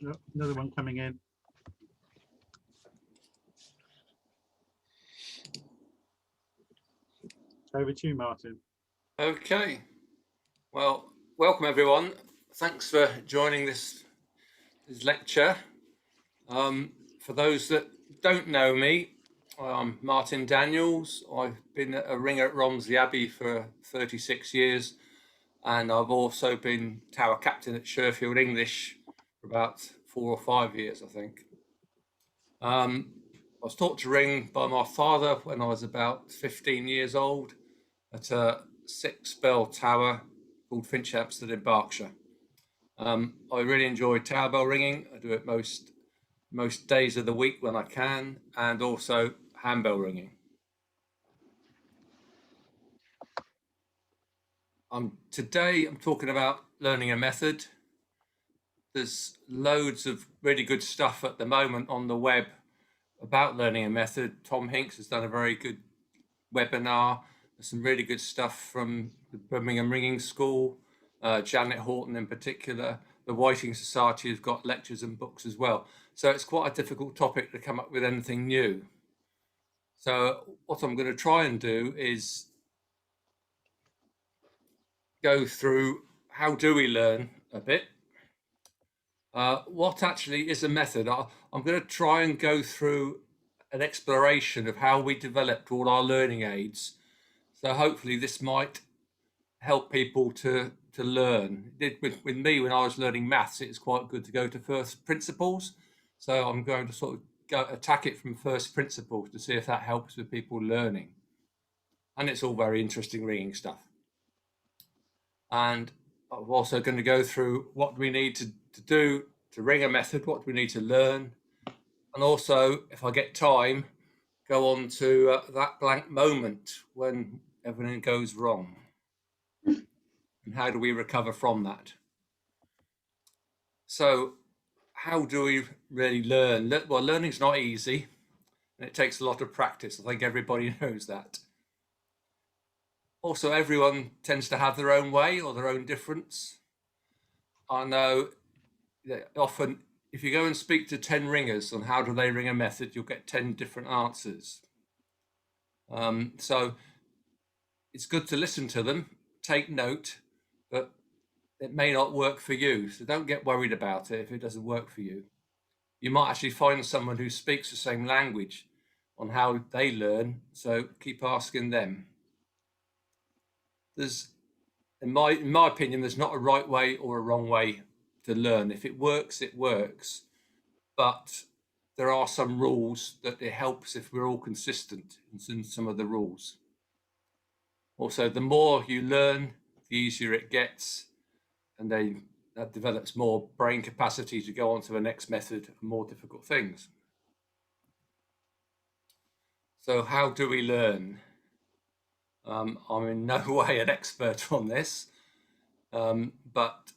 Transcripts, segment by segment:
Yep, another one coming in. Over to you, Martin. Okay, well, welcome everyone. Thanks for joining this lecture. For those that don't know me, I'm Martin Daniels. I've been a ringer at Romsey Abbey for 36 years, and I've also been tower captain at Sherfield English for about 4 or 5 years, I think. I was taught to ring by my father when I was about 15 years old at a 6-bell tower called Finchampstead in Berkshire. I really enjoy tower bell ringing. I do it most days of the week when I can, and also handbell ringing. Today I'm talking about learning a method. There's loads of really good stuff at the moment on the web about learning a method. Tom Hinks has done a very good webinar. There's some really good stuff from the Birmingham Ringing School, Janet Horton in particular. The Whiting Society has got lectures and books as well. So it's quite a difficult topic to come up with anything new. So what I'm going to try and do is go through how do we learn a bit. What actually is a method? I'm going to try and go through an exploration of how we developed all our learning aids. So hopefully this might help people to learn. It did with me when I was learning maths. It's quite good to go to first principles. So I'm going to sort of attack it from first principles to see if that helps with people learning. And it's all very interesting ringing stuff. And I'm also going to go through what we need to do to ring a method, what we need to learn. And also, if I get time, go on to that blank moment when everything goes wrong. And how do we recover from that? So how do we really learn? Well, learning's not easy, and it takes a lot of practice. I think everybody knows that. Also, everyone tends to have their own way or their own difference. I know that often if you go and speak to 10 ringers on how do they ring a method, you'll get 10 different answers. So it's good to listen to them, take note, but it may not work for you. So don't get worried about it if it doesn't work for you. You might actually find someone who speaks the same language on how they learn. So keep asking them. There's, in my opinion, there's not a right way or a wrong way to learn. If it works, it works. But there are some rules that it helps if we're all consistent in some of the rules. Also, the more you learn, the easier it gets, and then that develops more brain capacity to go on to the next method and more difficult things. So how do we learn? I'm in no way an expert on this, but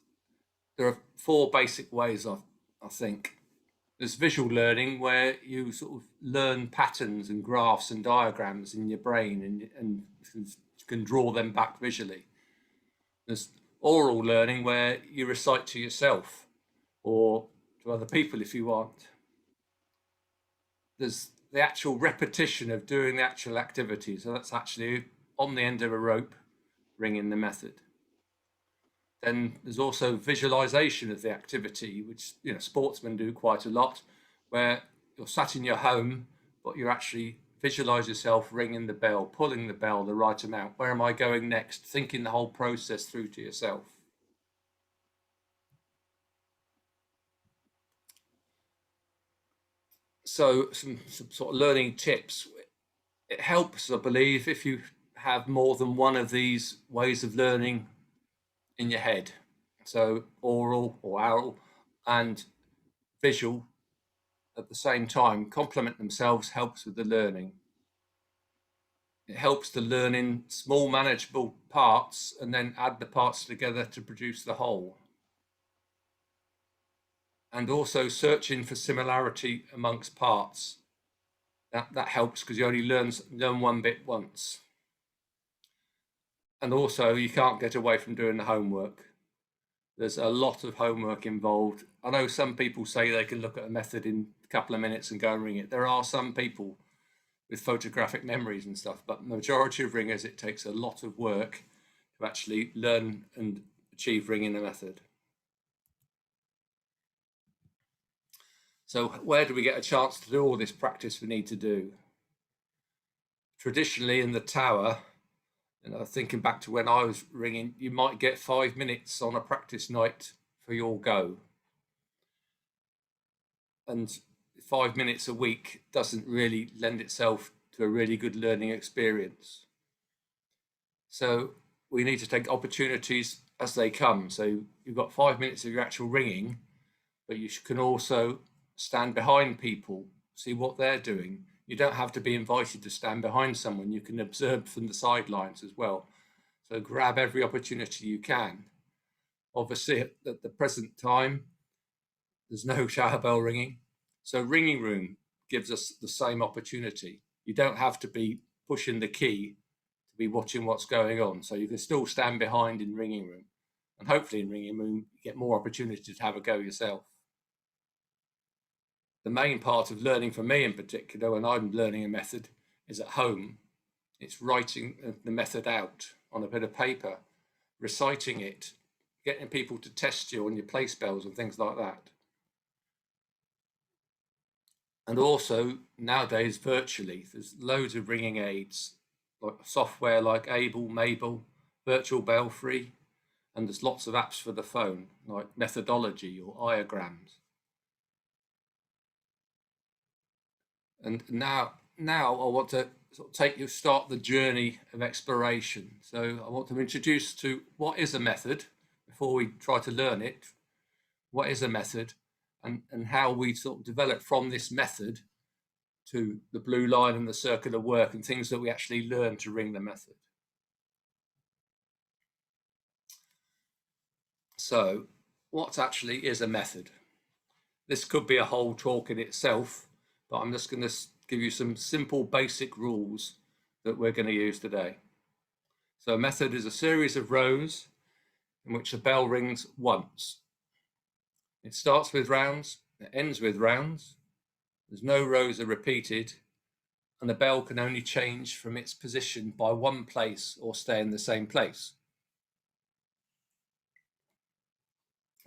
there are 4 basic ways I think. There's visual learning, where you sort of learn patterns and graphs and diagrams in your brain and you can draw them back visually. There's oral learning, where you recite to yourself or to other people if you want. There's the actual repetition of doing the actual activity. So that's actually on the end of a rope ringing the method. Then there's also visualization of the activity, which sportsmen do quite a lot, where you're sat in your home, but you actually visualize yourself ringing the bell, pulling the bell the right amount. Where am I going next? Thinking the whole process through to yourself. So some sort of learning tips. It helps, I believe, if you have more than one of these ways of learning in your head. So oral or oral and visual at the same time complement themselves, helps with the learning. It helps to learn in small manageable parts and then add the parts together to produce the whole. And also searching for similarity amongst parts. That helps because you only learn one bit once. And also you can't get away from doing the homework. There's a lot of homework involved. I know some people say they can look at a method in a couple of minutes and go and ring it. There are some people with photographic memories and stuff, but the majority of ringers, it takes a lot of work to actually learn and achieve ringing a method. So where do we get a chance to do all this practice we need to do? Traditionally in the tower, thinking back to when I was ringing, you might get 5 minutes on a practice night for your go. And 5 minutes a week doesn't really lend itself to a really good learning experience. So we need to take opportunities as they come. So you've got 5 minutes of your actual ringing, but you can also stand behind people, see what they're doing. You don't have to be invited to stand behind someone. You can observe from the sidelines as well. So grab every opportunity you can. Obviously, at the present time, there's no shower bell ringing. So ringing room gives us the same opportunity. You don't have to be pushing the key to be watching what's going on. So you can still stand behind in ringing room. And hopefully in ringing room, you get more opportunity to have a go yourself. The main part of learning for me in particular, when I'm learning a method, is at home. It's writing the method out on a bit of paper, reciting it, getting people to test you on your play spells and things like that. And also nowadays virtually, there's loads of ringing aids, like software like Able, Mabel, Virtual Belfry, and there's lots of apps for the phone like Methodology or Iograms. And now I want to sort of start the journey of exploration. So I want to introduce to what is a method before we try to learn it. What is a method, and how we sort of develop from this method to the blue line and the circular work and things that we actually learn to ring the method. So what actually is a method? This could be a whole talk in itself, but I'm just going to give you some simple basic rules that we're going to use today. So a method is a series of rows in which a bell rings once. It starts with rounds, it ends with rounds, there's no rows are repeated, and the bell can only change from its position by one place or stay in the same place.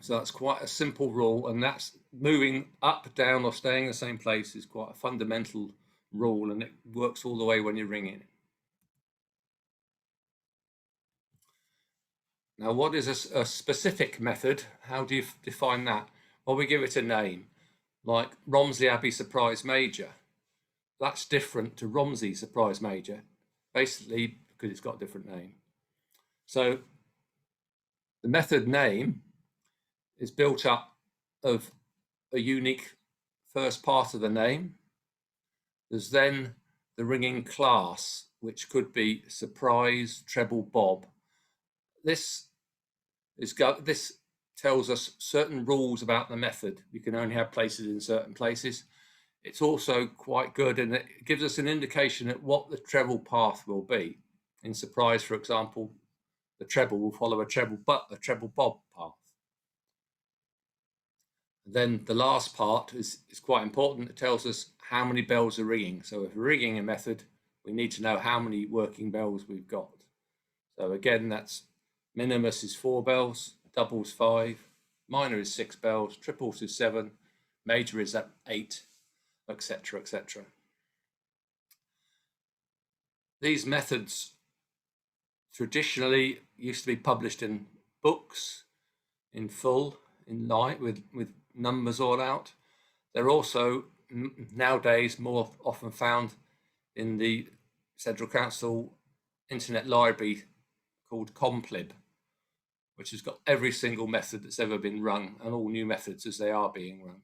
So that's quite a simple rule, and that's moving up, down, or staying in the same place is quite a fundamental rule, and it works all the way when you're ringing. Now, what is a specific method? How do you define that? Well, we give it a name, like Romsey Abbey Surprise Major. That's different to Romsey Surprise Major, basically because it's got a different name. So the method name is built up of a unique first part of the name. There's then the ringing class, which could be surprise, treble, bob. This tells us certain rules about the method. You can only have places in certain places. It's also quite good, and it gives us an indication at what the treble path will be. In surprise, for example, the treble will follow a treble bob path. Then the last part is quite important. It tells us how many bells are ringing. So if we're ringing a method, we need to know how many working bells we've got. So again, that's minimus is 4 bells, doubles 5, minor is 6 bells, triples is 7, major is at 8, etc., etc. These methods traditionally used to be published in books, in full, in light, with numbers all out. They're also nowadays more often found in the Central Council Internet Library called Complib, which has got every single method that's ever been rung and all new methods as they are being run.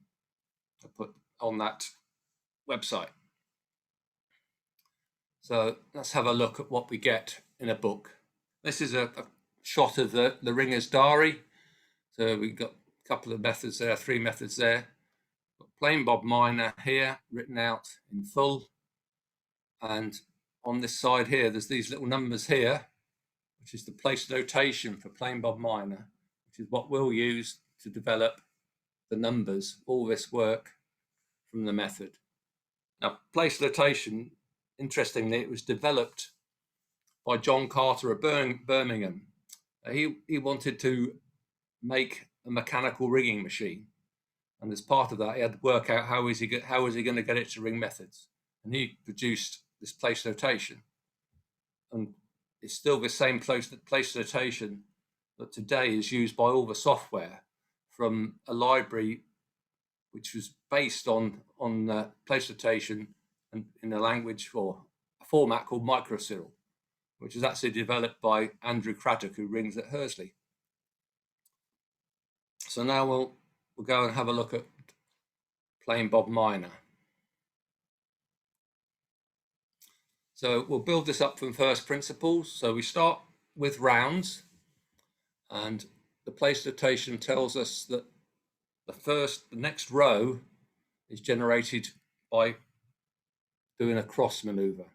I put on that website. So let's have a look at what we get in a book. This is a shot of the ringer's diary. So we've got a couple of methods there, 3 methods there. Got plain bob minor here, written out in full. And on this side here, there's these little numbers here, which is the place notation for plain bob minor, which is what we'll use to develop the numbers, all this work from the method. Now, place notation, interestingly, it was developed by John Carter of Birmingham. He wanted to make a mechanical ringing machine, and as part of that, he had to work out how is he going to get it to ring methods, and he produced this place notation, and it's still the same place notation that today is used by all the software from a library which was based on place notation and in a language or a format called microcyril, which is actually developed by Andrew Craddock, who rings at Hursley. So now we'll go and have a look at plain Bob minor. So we'll build this up from first principles. So we start with rounds, and the place notation tells us that the next row is generated by doing a cross maneuver.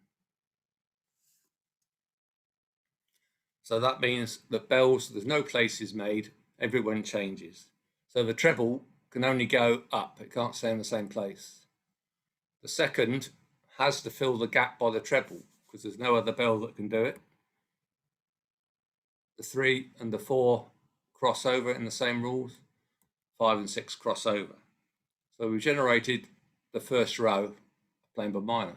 So that means that bells, there's no places made, everyone changes. So the treble can only go up, it can't stay in the same place. The second has to fill the gap by the treble because there's no other bell that can do it. The 3 and the 4 cross over in the same rules, 5 and 6 cross over. So we've generated the first row, plain Bob minor.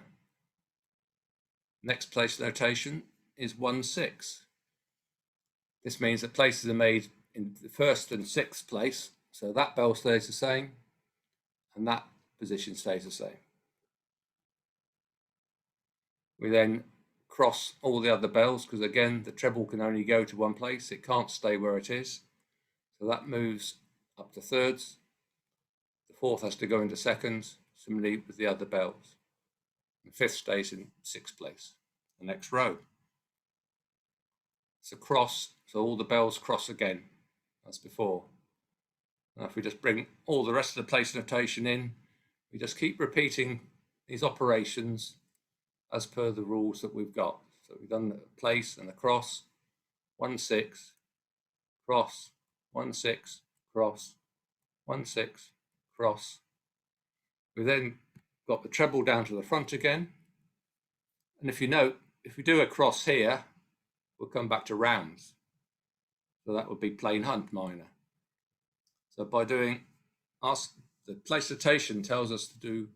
Next place notation is 1, 6. This means that places are made in the 1st and 6th place, so that bell stays the same and that position stays the same. We then cross all the other bells because again the treble can only go to one place, it can't stay where it is, so that moves up to 3rds. The 4th has to go into 2nds, similarly with the other bells. The 5th stays in 6th place, the next row. It's a cross, so all the bells cross again as before. Now if we just bring all the rest of the place notation in, we just keep repeating these operations as per the rules that we've got. So we've done a place and a cross, 1, 6, cross, 1, 6, cross, 1, 6, cross. We then got the treble down to the front again. And if you note, if we do a cross here, we'll come back to rounds. So that would be plain hunt minor. So by doing the place notation tells us to do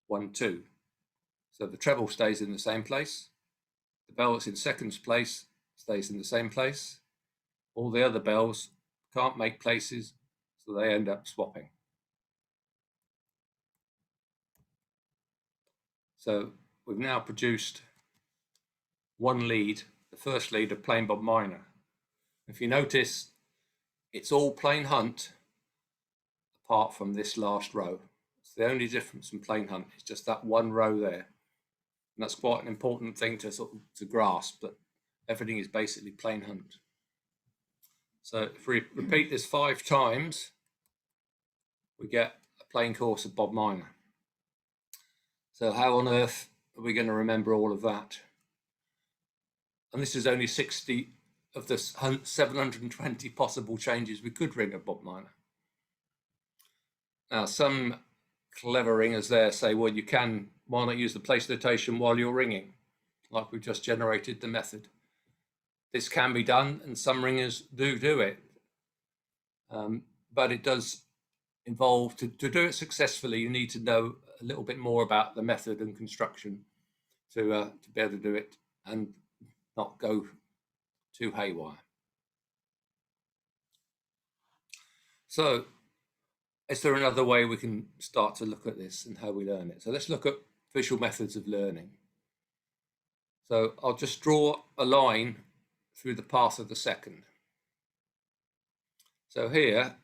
1, 2. So the treble stays in the same place. The bell that's in 2nd place stays in the same place. All the other bells can't make places, so they end up swapping. So we've now produced one lead, the first lead of plain Bob minor. If you notice, it's all plain hunt apart from this last row. It's the only difference in plain hunt, it's just that one row there. And that's quite an important thing to grasp, that everything is basically plain hunt. So if we repeat this 5 times, we get a plain course of Bob minor. So how on earth are we going to remember all of that? And this is only 60 of the 720 possible changes we could ring of Bob minor. Now some clever ringers there say, well, why not use the place notation while you're ringing, like we've just generated the method. This can be done, and some ringers do it. But it does involve, to do it successfully, you need to know a little bit more about the method and construction to be able to do it and not go too haywire. So is there another way we can start to look at this and how we learn it? So let's look at visual methods of learning. So I'll just draw a line through the path of the second. So here,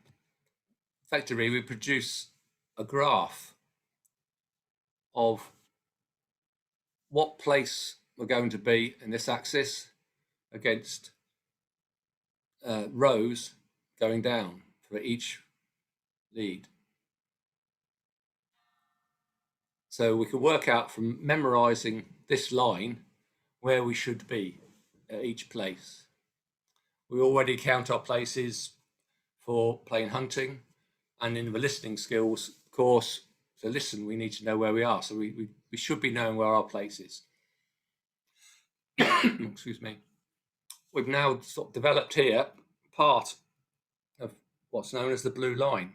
effectively, we produce a graph of what place we're going to be in this axis against rows going down for each lead. So we can work out from memorizing this line where we should be at each place. We already count our places. for plain hunting, and in the listening skills course, to listen, we need to know where we are. So we should be knowing where our place is. Excuse me. We've now sort of developed here part of what's known as the blue line.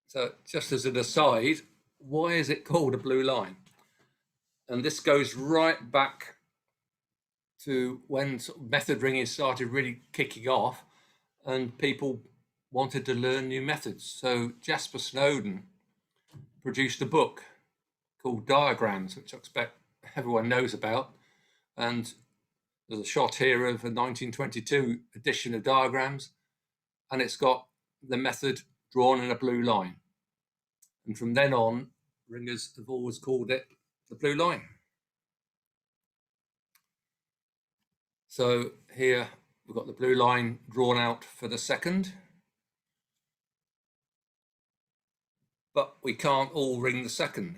So just as an aside, why is it called a blue line? And this goes right back to when sort of method ringing started really kicking off and people wanted to learn new methods. So Jasper Snowden produced a book called Diagrams, which I expect everyone knows about. And there's a shot here of a 1922 edition of Diagrams, and it's got the method drawn in a blue line. And from then on, ringers have always called it the blue line. So here we've got the blue line drawn out for the second. But we can't all ring the second.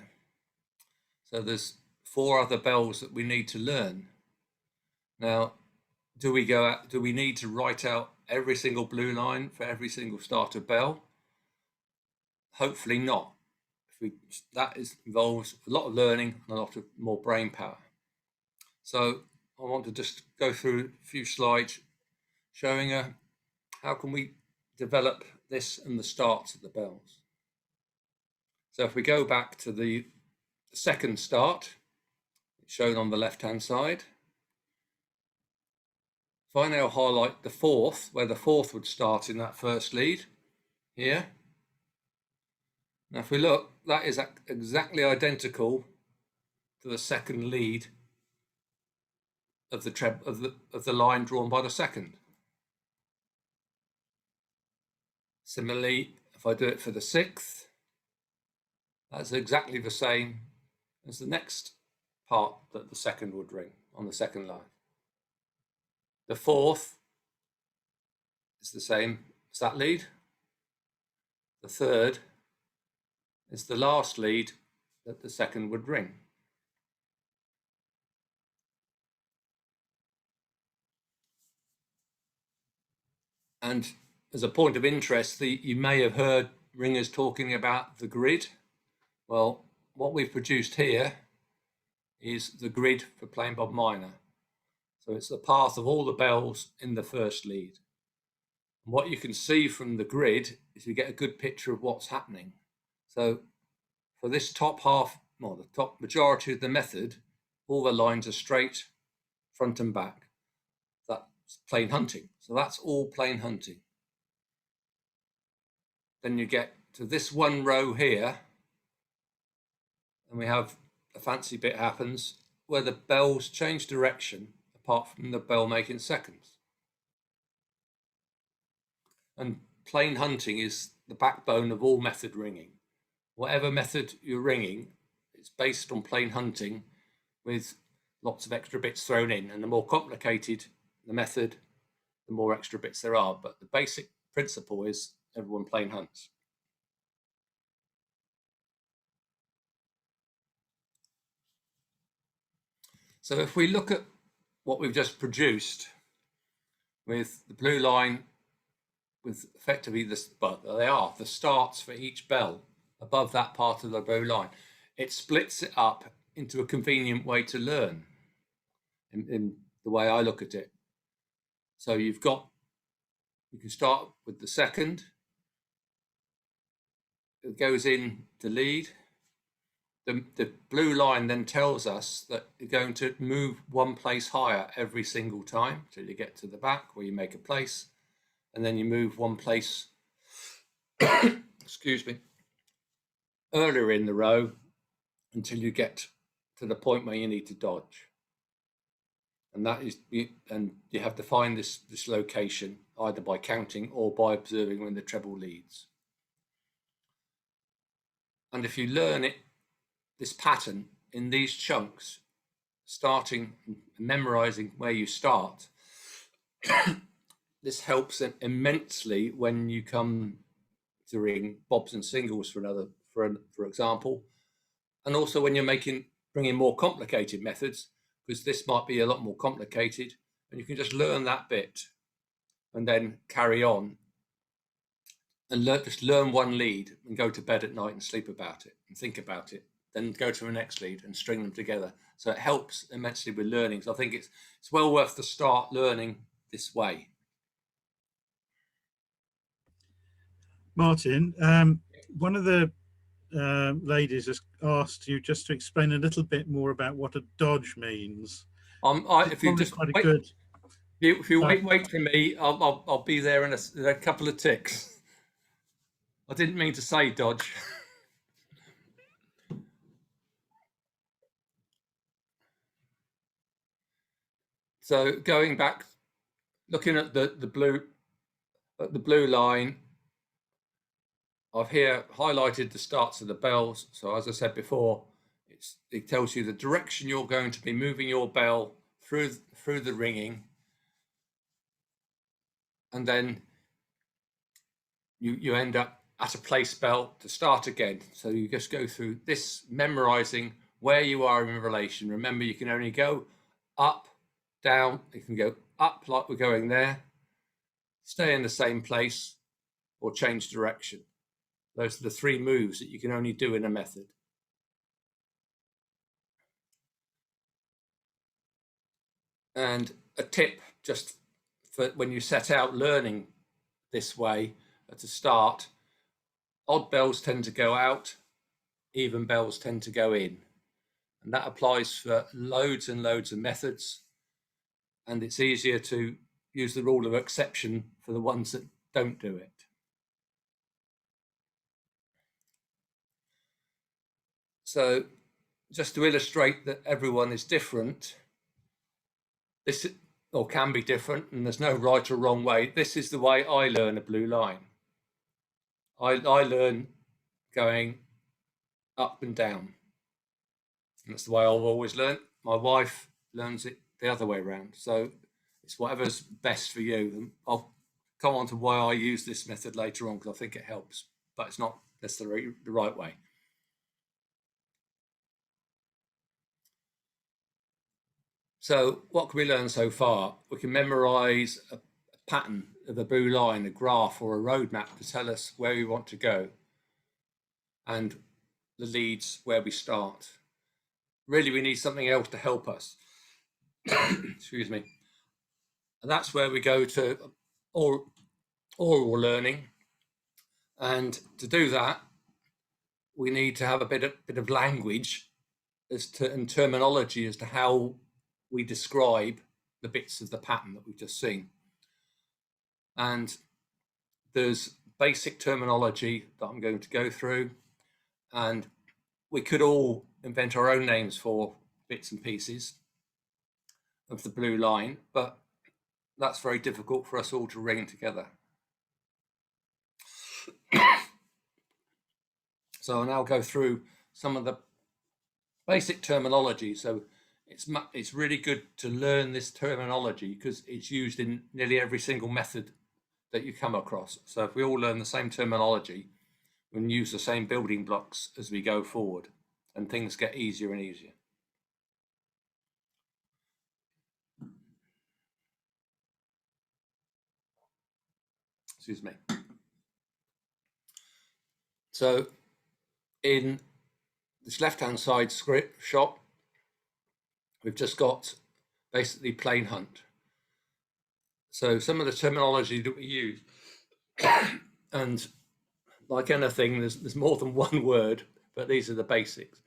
So there's 4 other bells that we need to learn. Now, do we need to write out every single blue line for every single starter bell? Hopefully not. That involves a lot of learning and a lot of more brain power. So I want to just go through a few slides showing how can we develop this and the starts of the bells. So if we go back to the second start, it's shown on the left-hand side. If I now highlight the 4th, where the 4th would start in that first lead, here. Now if we look, that is exactly identical to the second lead of the line drawn by the second. Similarly, if I do it for the 6th, that's exactly the same as the next part that the second would ring on the second line. The 4th is the same as that lead. The 3rd is the last lead that the second would ring. And as a point of interest, you may have heard ringers talking about the grid. Well, what we've produced here is the grid for plain bob minor. So it's the path of all the bells in the first lead. And what you can see from the grid is you get a good picture of what's happening. So for this top half, well, the top majority of the method, all the lines are straight, front and back. That's plain hunting. So that's all plain hunting. Then you get to this one row here, and we have a fancy bit happens where the bells change direction apart from the bell making seconds. And plain hunting is the backbone of all method ringing. Whatever method you're ringing, it's based on plain hunting with lots of extra bits thrown in. And the more complicated the method, the more extra bits there are. But the basic principle is everyone plain hunts. So if we look at what we've just produced with the blue line, with effectively the starts for each bell above that part of the blue line, it splits it up into a convenient way to learn in the way I look at it. So you can start with the second. It goes in the lead. The blue line then tells us that you're going to move one place higher every single time till you get to the back where you make a place, and then you move one place excuse me, earlier in the row until you get to the point where you need to dodge. And that is, and you have to find this location either by counting or by observing when the treble leads. And if you learn this pattern in these chunks, starting and memorizing where you start, this helps immensely when you come to ring bobs and singles for example, and also when you're bringing more complicated methods, because this might be a lot more complicated, and you can just learn that bit. and then carry on and just learn one lead and go to bed at night and sleep about it and think about it, then go to the next lead and string them together. So it helps immensely with learning. So I think it's well worth the start learning this way. Martin, one of the ladies has asked you just to explain a little bit more about what a dodge means. If you just quite wait, a good. if you wait for me, I'll be there in a couple of ticks. I didn't mean to say dodge. So going back, looking at the blue line, I've here highlighted the starts of the bells. So as I said before, it tells you the direction you're going to be moving your bell through the ringing, and then you end up at a place bell to start again. So you just go through this, memorizing where you are in relation. Remember, you can only go up, down. You can go up like we're going there, stay in the same place, or change direction. Those are the three moves that you can only do in a method. And a tip just for when you set out learning this way to start, odd bells tend to go out, even bells tend to go in. And that applies for loads and loads of methods. And it's easier to use the rule of exception for the ones that don't do it. So just to illustrate that everyone is different, this or can be different, and there's no right or wrong way. This is the way I learn a blue line. I learn going up and down. And that's the way I've always learned. My wife learns it the other way around. So it's whatever's best for you. And I'll come on to why I use this method later on, because I think it helps, but it's not necessarily the right way. So what can we learn so far? We can memorize a pattern of a blue line, a graph or a roadmap to tell us where we want to go, and the leads where we start. Really, we need something else to help us. Excuse me. And that's where we go to oral learning. And to do that, we need to have a bit of language and terminology as to how we describe the bits of the pattern that we've just seen. And there's basic terminology that I'm going to go through, and we could all invent our own names for bits and pieces of the blue line, but that's very difficult for us all to ring together. So I'll now go through some of the basic terminology. So it's really good to learn this terminology because it's used in nearly every single method that you come across. So if we all learn the same terminology, we can use the same building blocks as we go forward, and things get easier and easier. Excuse me. So in this left-hand side script shot, we've just got basically plain hunt. So some of the terminology that we use, and like anything, there's more than one word, but these are the basics.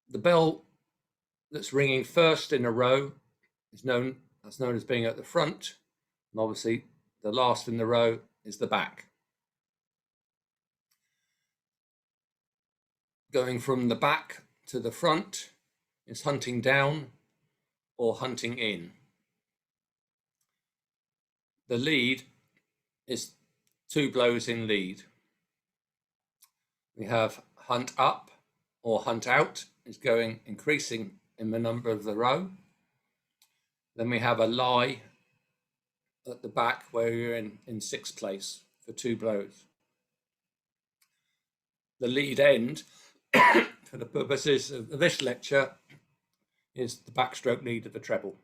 The bell that's ringing first in a row is known as being at the front, and obviously the last in the row is the back. Going from the back to the front is hunting down or hunting in. The lead is 2 blows in lead. We have hunt up or hunt out is going increasing in the number of the row. Then we have a lie at the back where you're in 6th place for 2 blows. The lead end, for the purposes of this lecture, is the backstroke lead of the treble.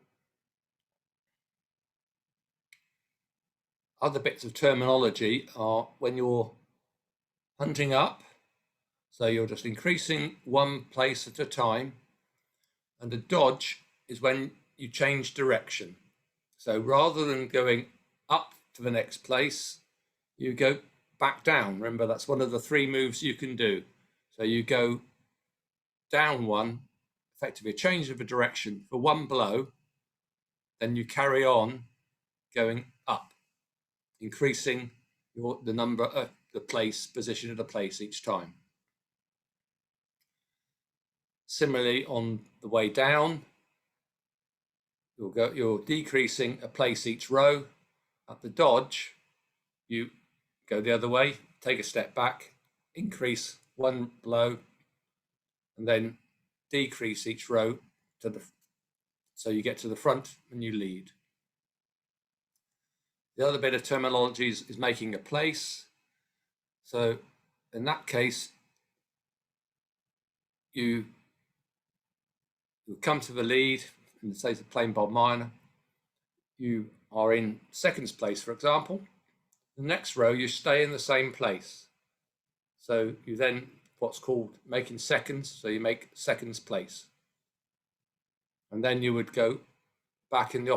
other bits of terminology are when you're hunting up, so you're just increasing one place at a time, and a dodge is when you change direction. So rather than going up to the next place, you go back down. Remember, that's one of the 3 moves you can do. So you go down one, effectively a change of a direction for 1 blow, then you carry on going up, increasing the number of the place, position of the place each time. Similarly, on the way down, you're decreasing a place each row. At the dodge, you go the other way, take a step back, increase 1 blow, and then decrease each row so you get to the front and you lead. The other bit of terminology is making a place. So in that case, you come to the lead, in the case of playing Bob minor, you are in seconds place, for example. The next row, you stay in the same place. So you then what's called making seconds, so you make seconds place. And then you would go back in the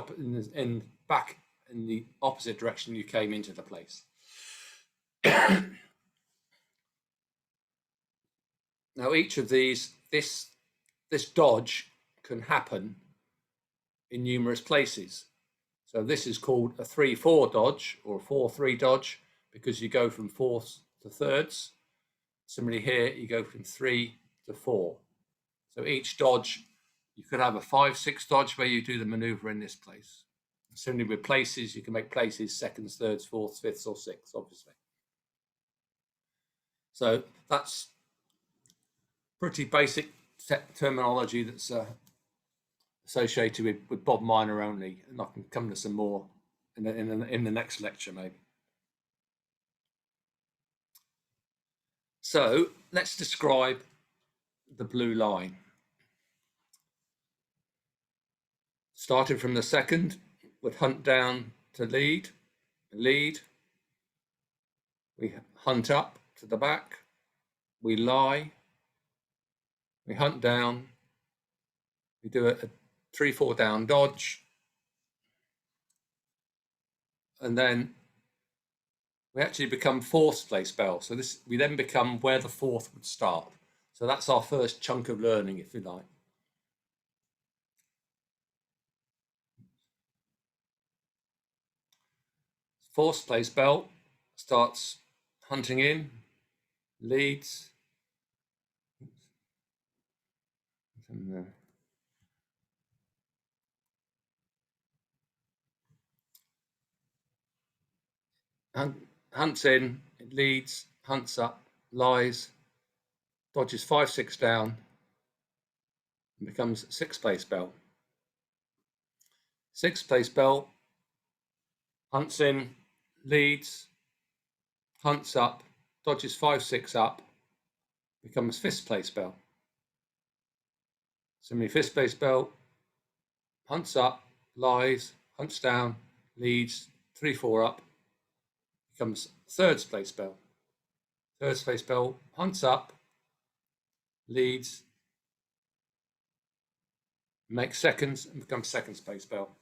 opposite direction you came into the place. Now each of these, this dodge can happen in numerous places. So this is called a 3-4 dodge or a 4-3 dodge because you go from fourths to thirds. Similarly here, you go from 3 to 4. So each dodge, you could have a 5-6 dodge where you do the maneuver in this place. Similarly with places, you can make places seconds, thirds, fourths, fifths, or sixths, obviously. So that's pretty basic terminology that's associated with Bob minor only, and I can come to some more in the next lecture maybe. So let's describe the blue line. Starting from the second, we'd hunt down to lead, we hunt up to the back, we lie, we hunt down, we do a 3-4 down dodge, and then we actually become 4th place bell. So we then become where the 4th would start. So that's our first chunk of learning, if you like. 4th place bell starts hunting in, leads, hunts in, it leads, hunts up, lies, dodges 5-6 down, and becomes 6th place bell. 6th place bell hunts in, leads, hunts up, dodges 5-6 up, becomes 5th place bell. Similarly, 5th place bell hunts up, lies, hunts down, leads, 3-4 up, becomes 3rd place bell. 3rd place bell hunts up, leads, makes seconds, and becomes 2nd place bell.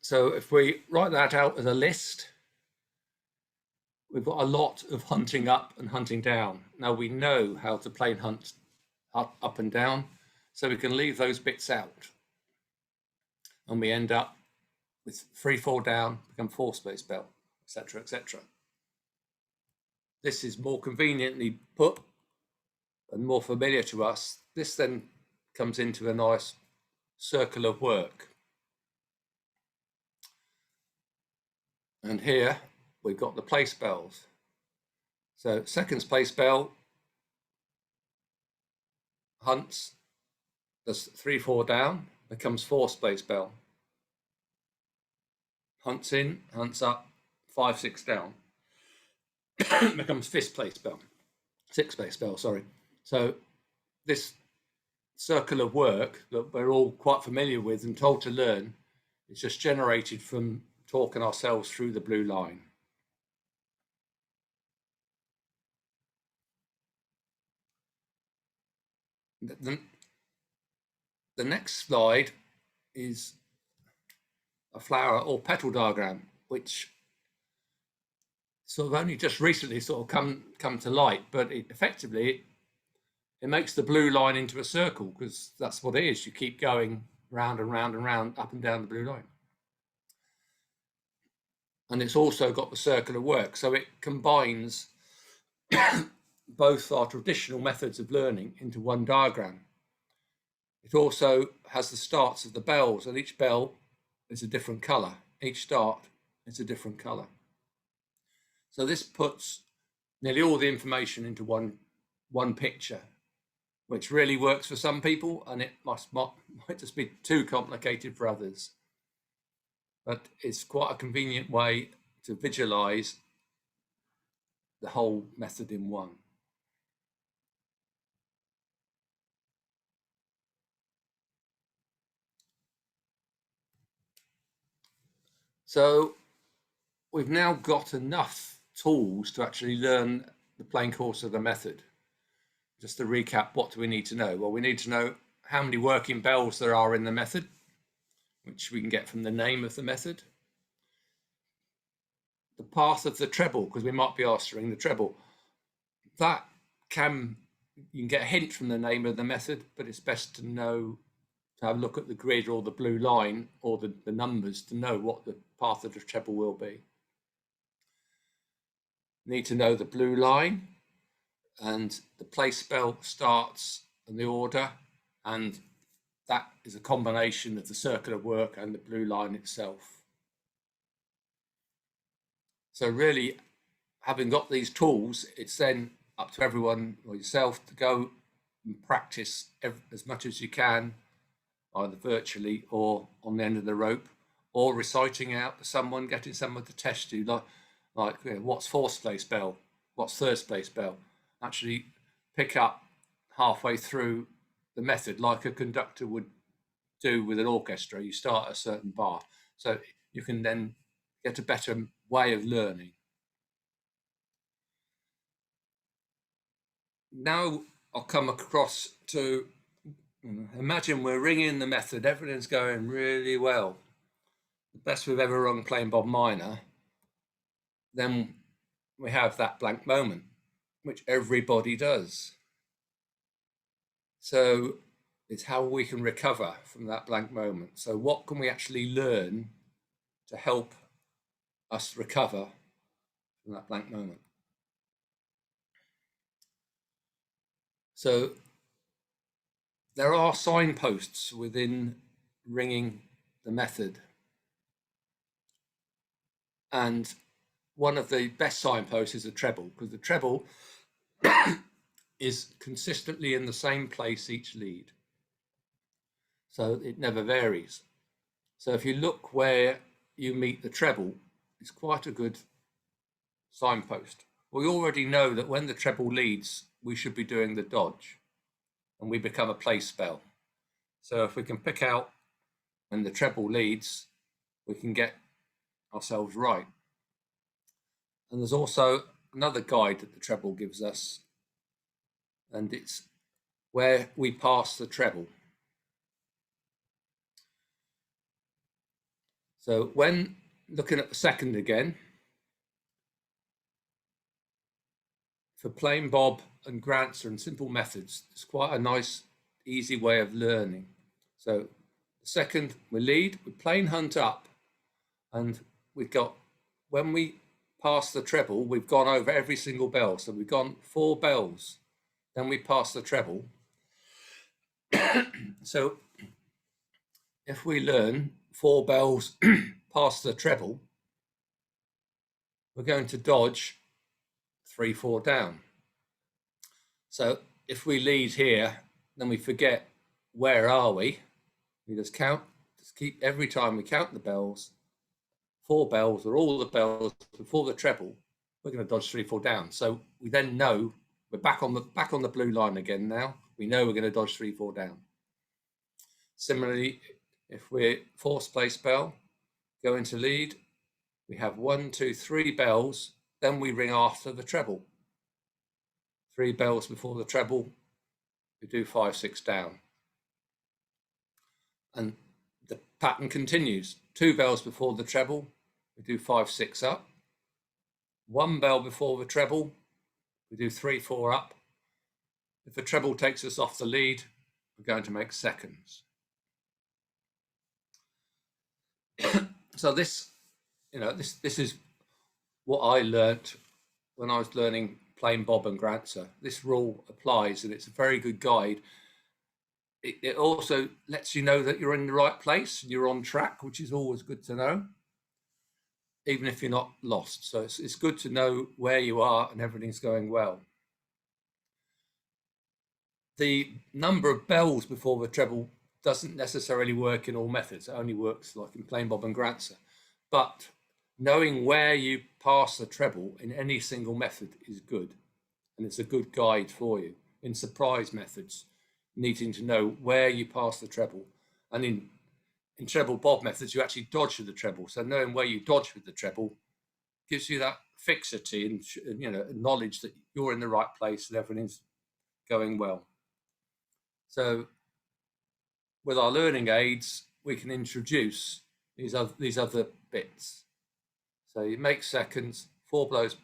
So if we write that out as a list, we've got a lot of hunting up and hunting down. Now we know how to play and hunt up and down, so we can leave those bits out. And we end up with 3-4 down, become 4th place bell, etc., etc. This is more conveniently put and more familiar to us. This then comes into a nice circle of work. And here we've got the place bells. So 2nd place bell hunts, does 3-4 down, becomes 4th place bell. Hunts in, hunts up, 5-6 down, becomes 5th place bell, 6th place bell, sorry. So this circle of work that we're all quite familiar with and told to learn is just generated from talking ourselves through the blue line. The next slide is a flower or petal diagram, which sort of only just recently sort of come to light, but effectively it makes the blue line into a circle, because that's what it is. You keep going round and round and round, up and down the blue line. And it's also got the circle of work, so it combines both our traditional methods of learning into one diagram. It also has the starts of the bells, and each bell is a different colour. Each start is a different colour. So this puts nearly all the information into one picture, which really works for some people, and it might just be too complicated for others. But it's quite a convenient way to visualize the whole method in one. So we've now got enough tools to actually learn the plain course of the method. Just to recap, what do we need to know? Well, we need to know how many working bells there are in the method, which we can get from the name of the method. The path of the treble, because we might be answering the treble. That you can get a hint from the name of the method, but it's best to know, to have a look at the grid or the blue line or the numbers to know what the path of the treble will be. Need to know the blue line and the place spell starts and the order, and that is a combination of the circle of work and the blue line itself. So really, having got these tools, it's then up to everyone or yourself to go and practice as much as you can, either virtually or on the end of the rope, or reciting out to someone, getting someone to test you, like you know, what's fourth place bell, what's third place bell. Actually pick up halfway through the method, like a conductor would do with an orchestra. You start at a certain bar, so you can then get a better way of learning. Now I'll come across to imagine we're ringing the method, everything's going really well, the best we've ever rung playing Bob Minor. Then we have that blank moment, which everybody does. So it's how we can recover from that blank moment. So what can we actually learn to help us recover from that blank moment? So there are signposts within ringing the method. And one of the best signposts is a treble, because the treble is consistently in the same place each lead. So it never varies. So if you look where you meet the treble, it's quite a good signpost. We already know that when the treble leads, we should be doing the dodge, and we become a place spell. So if we can pick out when the treble leads, we can get ourselves right. And there's also another guide that the treble gives us, and it's where we pass the treble. So when looking at the second again, for plain Bob and Grant's and simple methods, it's quite a nice, easy way of learning. So the second, we lead, we plain hunt up, and we've got, when we pass the treble, we've gone over every single bell. So we've gone 4 bells, then we pass the treble. So if we learn 4 bells past the treble, we're going to dodge 3, 4 down. So if we lead here, then we forget where are we. We just count, just keep, every time we count the bells, 4 bells or all the bells before the treble, we're going to dodge 3, 4 down. So we then know we're back on the blue line again now. We know we're going to dodge 3, 4 down. Similarly, if we're fourth place bell, go into lead, we have 1, 2, 3 bells, then we ring after the treble. 3 bells before the treble, we do 5, 6 down. And the pattern continues. 2 bells before the treble, we do 5, 6 up. 1 bell before the treble, we do 3, 4 up. If the treble takes us off the lead, we're going to make seconds. So this is what I learnt when I was learning playing bob and grancer. This rule applies, and it's a very good guide. It also lets you know that you're in the right place and you're on track, which is always good to know, even if you're not lost. So it's good to know where you are and everything's going well. The number of bells before the treble doesn't necessarily work in all methods. It only works like in plain bob and grancer. But knowing where you pass the treble in any single method is good. And it's a good guide for you. In surprise methods, needing to know where you pass the treble. And in treble bob methods, you actually dodge with the treble. So knowing where you dodge with the treble gives you that fixity and knowledge that you're in the right place and everything's going well. So with our learning aids, we can introduce these other bits. So you make seconds, 4 bells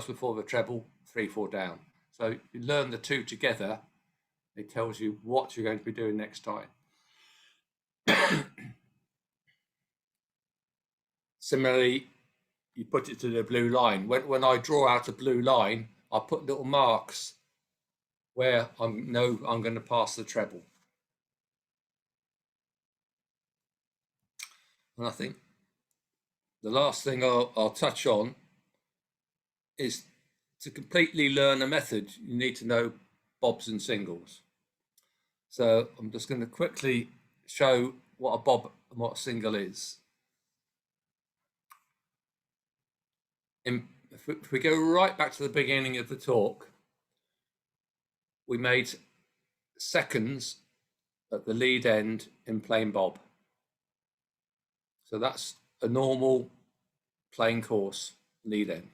before the treble, 3, 4 down. So you learn the two together. It tells you what you're going to be doing next time. Similarly, you put it to the blue line. When I draw out a blue line, I put little marks where I know I'm going to pass the treble. And I think the last thing I'll touch on is to completely learn a method, you need to know bobs and singles. So I'm just going to quickly show what a bob and what a single is. If we go right back to the beginning of the talk, we made seconds at the lead end in plain bob. So that's a normal plain course lead end.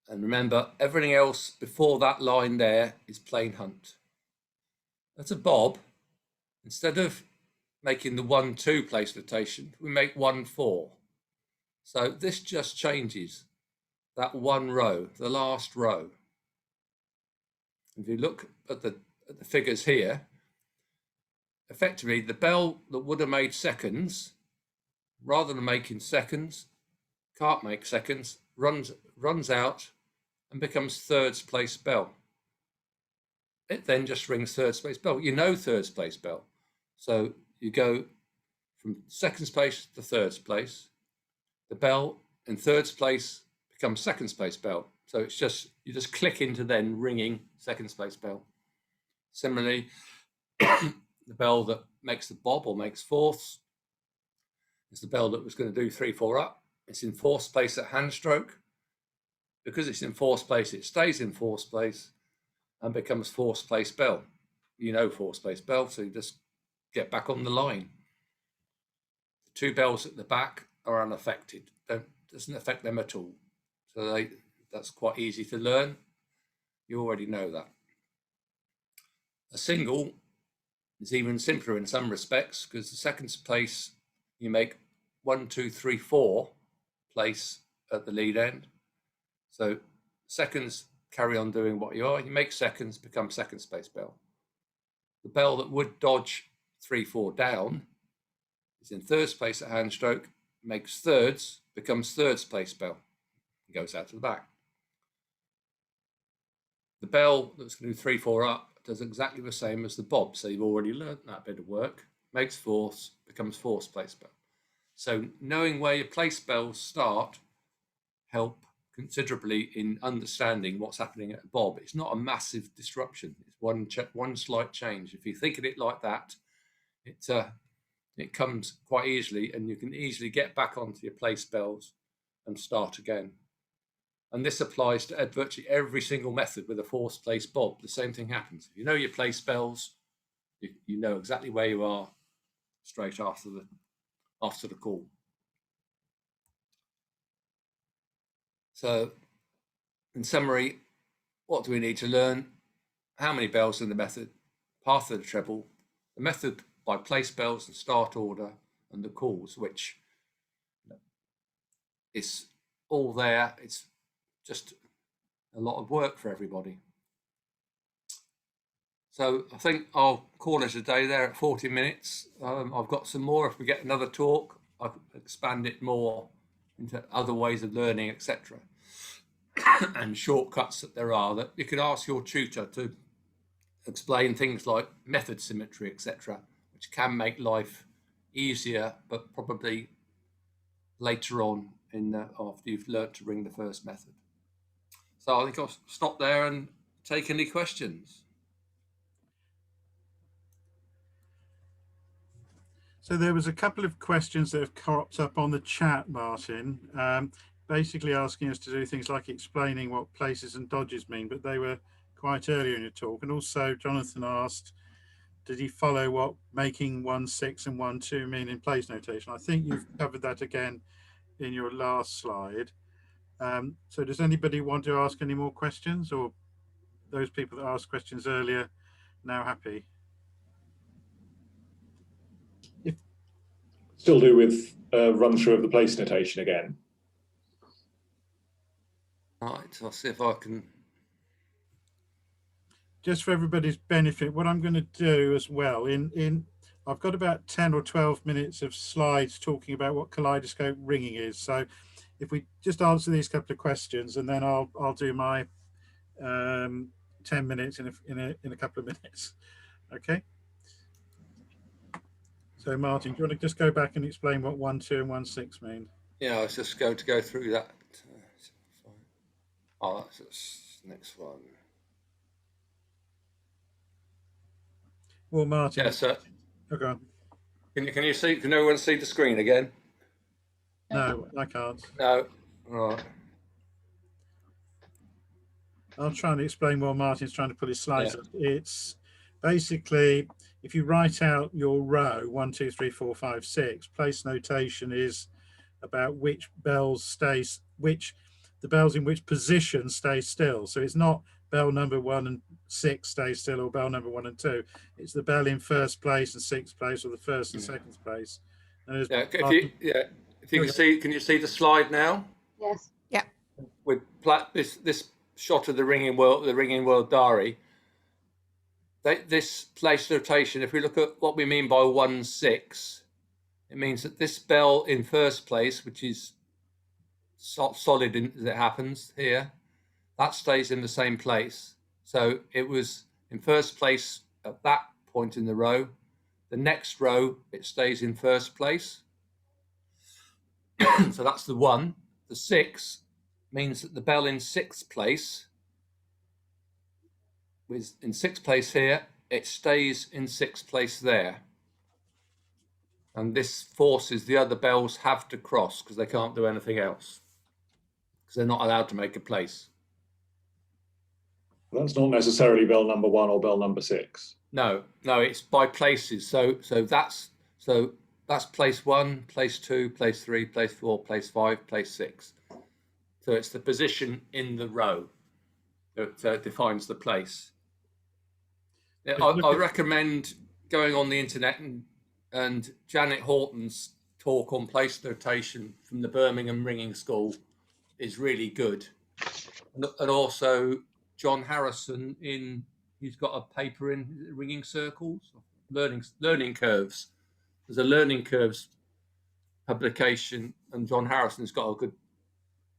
And remember, everything else before that line there is plain hunt. That's a bob. Instead of making the 1, 2 place notation, we make 1, 4. So this just changes that one row, the last row. If you look at the figures here, effectively the bell that would have made seconds, rather than making seconds, can't make seconds, runs out and becomes third place bell. It then just rings third place bell. You know third place bell. So you go from second place to third place. The bell in third place becomes second place bell. So it's just, you just click into then ringing second place bell. Similarly, the bell that makes the bob or makes fourths is the bell that was going to do 3, 4 up. It's in fourth place at hand stroke. Because it's in fourth place, it stays in fourth place and becomes fourth place bell. You know fourth place bell, so you just get back on the line. The 2 bells at the back are unaffected. Doesn't affect them at all. So that's quite easy to learn. You already know that. A single is even simpler in some respects, because the second place you make 1, 2, 3, 4 place at the lead end. So seconds carry on doing what you are. You make seconds, become second space bell. The bell that would dodge 3, 4 down is in third place at hand stroke, makes thirds, becomes third place bell, and goes out to the back. The bell that's going to do 3, 4 up does exactly the same as the bob. So you've already learned that bit of work, makes fourths, becomes fourth place bell. So knowing where your place bells start help considerably in understanding what's happening at a bob. It's not a massive disruption. It's one slight change. If you think of it like that, it comes quite easily, and you can easily get back onto your place bells and start again. And this applies to virtually every single method with a fourth place bob. The same thing happens. If you know your place bells, You know exactly where you are straight after the call. So, in summary, what do we need to learn? How many bells in the method, path of the treble, the method by place bells and start order, and the calls, which is all there. It's just a lot of work for everybody. So I think I'll call it a day there at 40 minutes. I've got some more. If we get another talk, I can expand it more into other ways of learning, etc. and shortcuts that there are that you could ask your tutor to explain things like method symmetry, etc., which can make life easier, but probably later on after you've learnt to ring the first method. So I think I'll stop there and take any questions. So there was a couple of questions that have cropped up on the chat, Martin, basically asking us to do things like explaining what places and dodges mean, but they were quite earlier in your talk. And also Jonathan asked, did he follow what making 1-6 and 1-2 mean in place notation? I think you've covered that again in your last slide. So does anybody want to ask any more questions, or those people that asked questions earlier now happy? Still do with a run through of the place notation again. Right, I'll see if I can. Just for everybody's benefit, what I'm going to do as well, I've got about 10 or 12 minutes of slides talking about what kaleidoscope ringing is. So if we just answer these couple of questions, and then I'll do my 10 minutes in a couple of minutes. Okay. So Martin, do you want to just go back and explain what 1-2 and 1-6 mean? Yeah, I was just going to go through that. Oh, that's the next one. Well, Martin. Yeah, so Okay. can you see? Can everyone see the screen again? No, I can't. No. All right. I'll try and explain while Martin's trying to put his slides Yeah. up. It's basically, if you write out your row 1, 2, 3, 4, 5, 6, place notation is about which bells the bells in which position stay still. So it's not bell number 1 and 6 stay still, or bell number 1 and 2. It's the bell in first place and sixth place, or the first and second place. And Yeah. If you can see, can you see the slide now? Yes. Yeah. With this shot of the ringing world diary. This place notation, if we look at what we mean by 1-6, it means that this bell in first place, which is solid as it happens here, that stays in the same place. So it was in first place at that point in the row. The next row, it stays in first place. So that's the 1. The 6 means that the bell in sixth place, in sixth place here, it stays in sixth place there. And this forces the other bells have to cross because they can't do anything else, because they're not allowed to make a place. That's not necessarily bell number 1 or bell number 6. No, it's by places. So that's place 1, place 2, place 3, place 4, place 5, place 6. So it's the position in the row that defines the place. I recommend going on the internet and Janet Horton's talk on place notation from the Birmingham Ringing School is really good. And also John Harrison, he's got a paper in Ringing Circles, Learning Curves. There's a Learning Curves publication, and John Harrison's got a good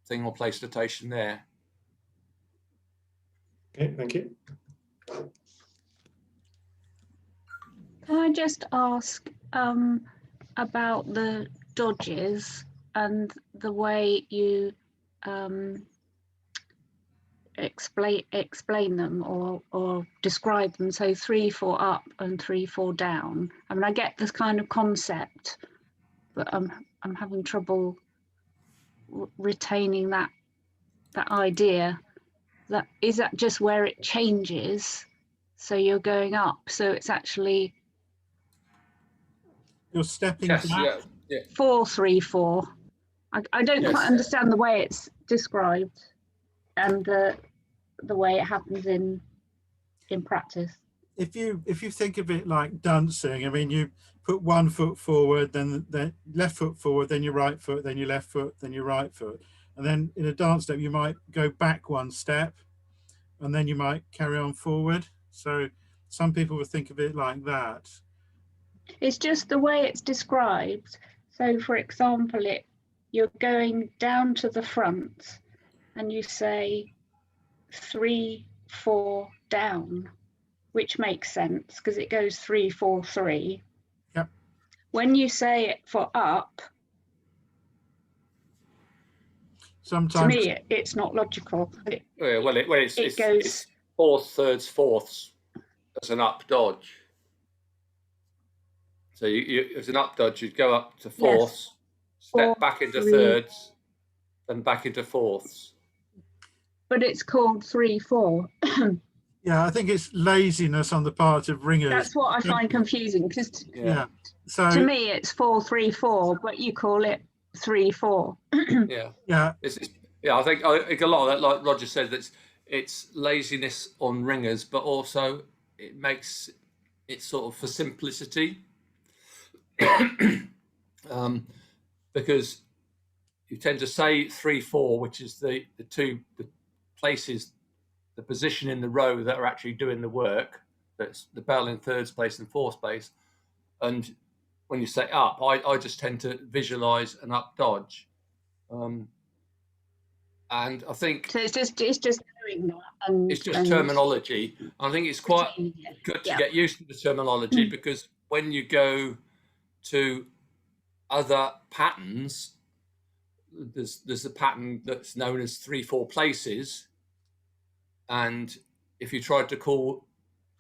thing on place notation there. Okay, thank you. Can I just ask about the dodges and the way you explain them or describe them? So 3-4 up and 3-4 down. I mean, I get this kind of concept, but I'm having trouble retaining that idea. Is that just where it changes So you're going up. So it's actually You're stepping Yes, back. yeah, yeah. 4, 3, 4. I don't Yes. quite understand the way it's described and the way it happens in practice. If you think of it like dancing, I mean, you put one foot forward, then left foot forward, then your right foot, then your left foot, then your right foot, and then in a dance step you might go back one step, and then you might carry on forward. So some people would think of it like that. It's just the way it's described. So, for example, you're going down to the front, and you say 3, 4 down, which makes sense because it goes 3, 4, 3. Yep. When you say it for up, Sometimes to me it's not logical. It's goes fourths, thirds, fourths as an up dodge. So as an up dodge, you'd go up to fourths, step back into 3. thirds, then back into fourths. But it's called 3, 4. yeah, I think it's laziness on the part of ringers. That's what I find confusing because Yeah. So to me it's 4, 3, 4, but you call it 3, 4. Yeah. Yeah. I think a lot of that, like Roger said, it's laziness on ringers, but also it makes it sort of for simplicity. Because you tend to say 3, 4, which is the places, the position in the row that are actually doing the work. That's the bell in third place and fourth place. And when you say up, I just tend to visualize an up dodge. And I think So it's just doing that. And, it's just terminology. I think it's quite good to get used to the terminology because when you go to other patterns, there's a pattern that's known as 3, 4 places, and if you tried to call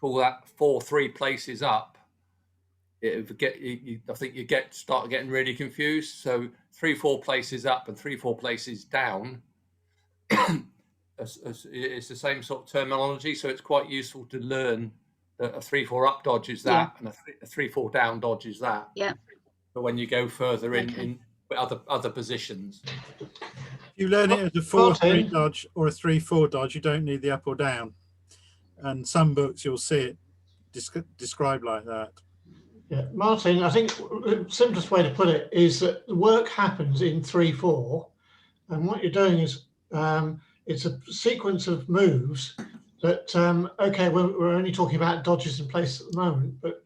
that 4, 3 places up, I think you start getting really confused. So 3, 4 places up and 3, 4 places down. It's the same sort of terminology, so it's quite useful to learn that a 3, 4 up dodge is that, and a 3, 4 down dodge is that. Yeah. But when you go further in other positions, if you learn it as a 4, 3 dodge or a 3, 4 dodge, you don't need the up or down. And some books you'll see it described like that. Yeah, Martin, I think the simplest way to put it is that the work happens in 3, 4, and what you're doing is it's a sequence of moves that, okay, we're only talking about dodges in place at the moment, but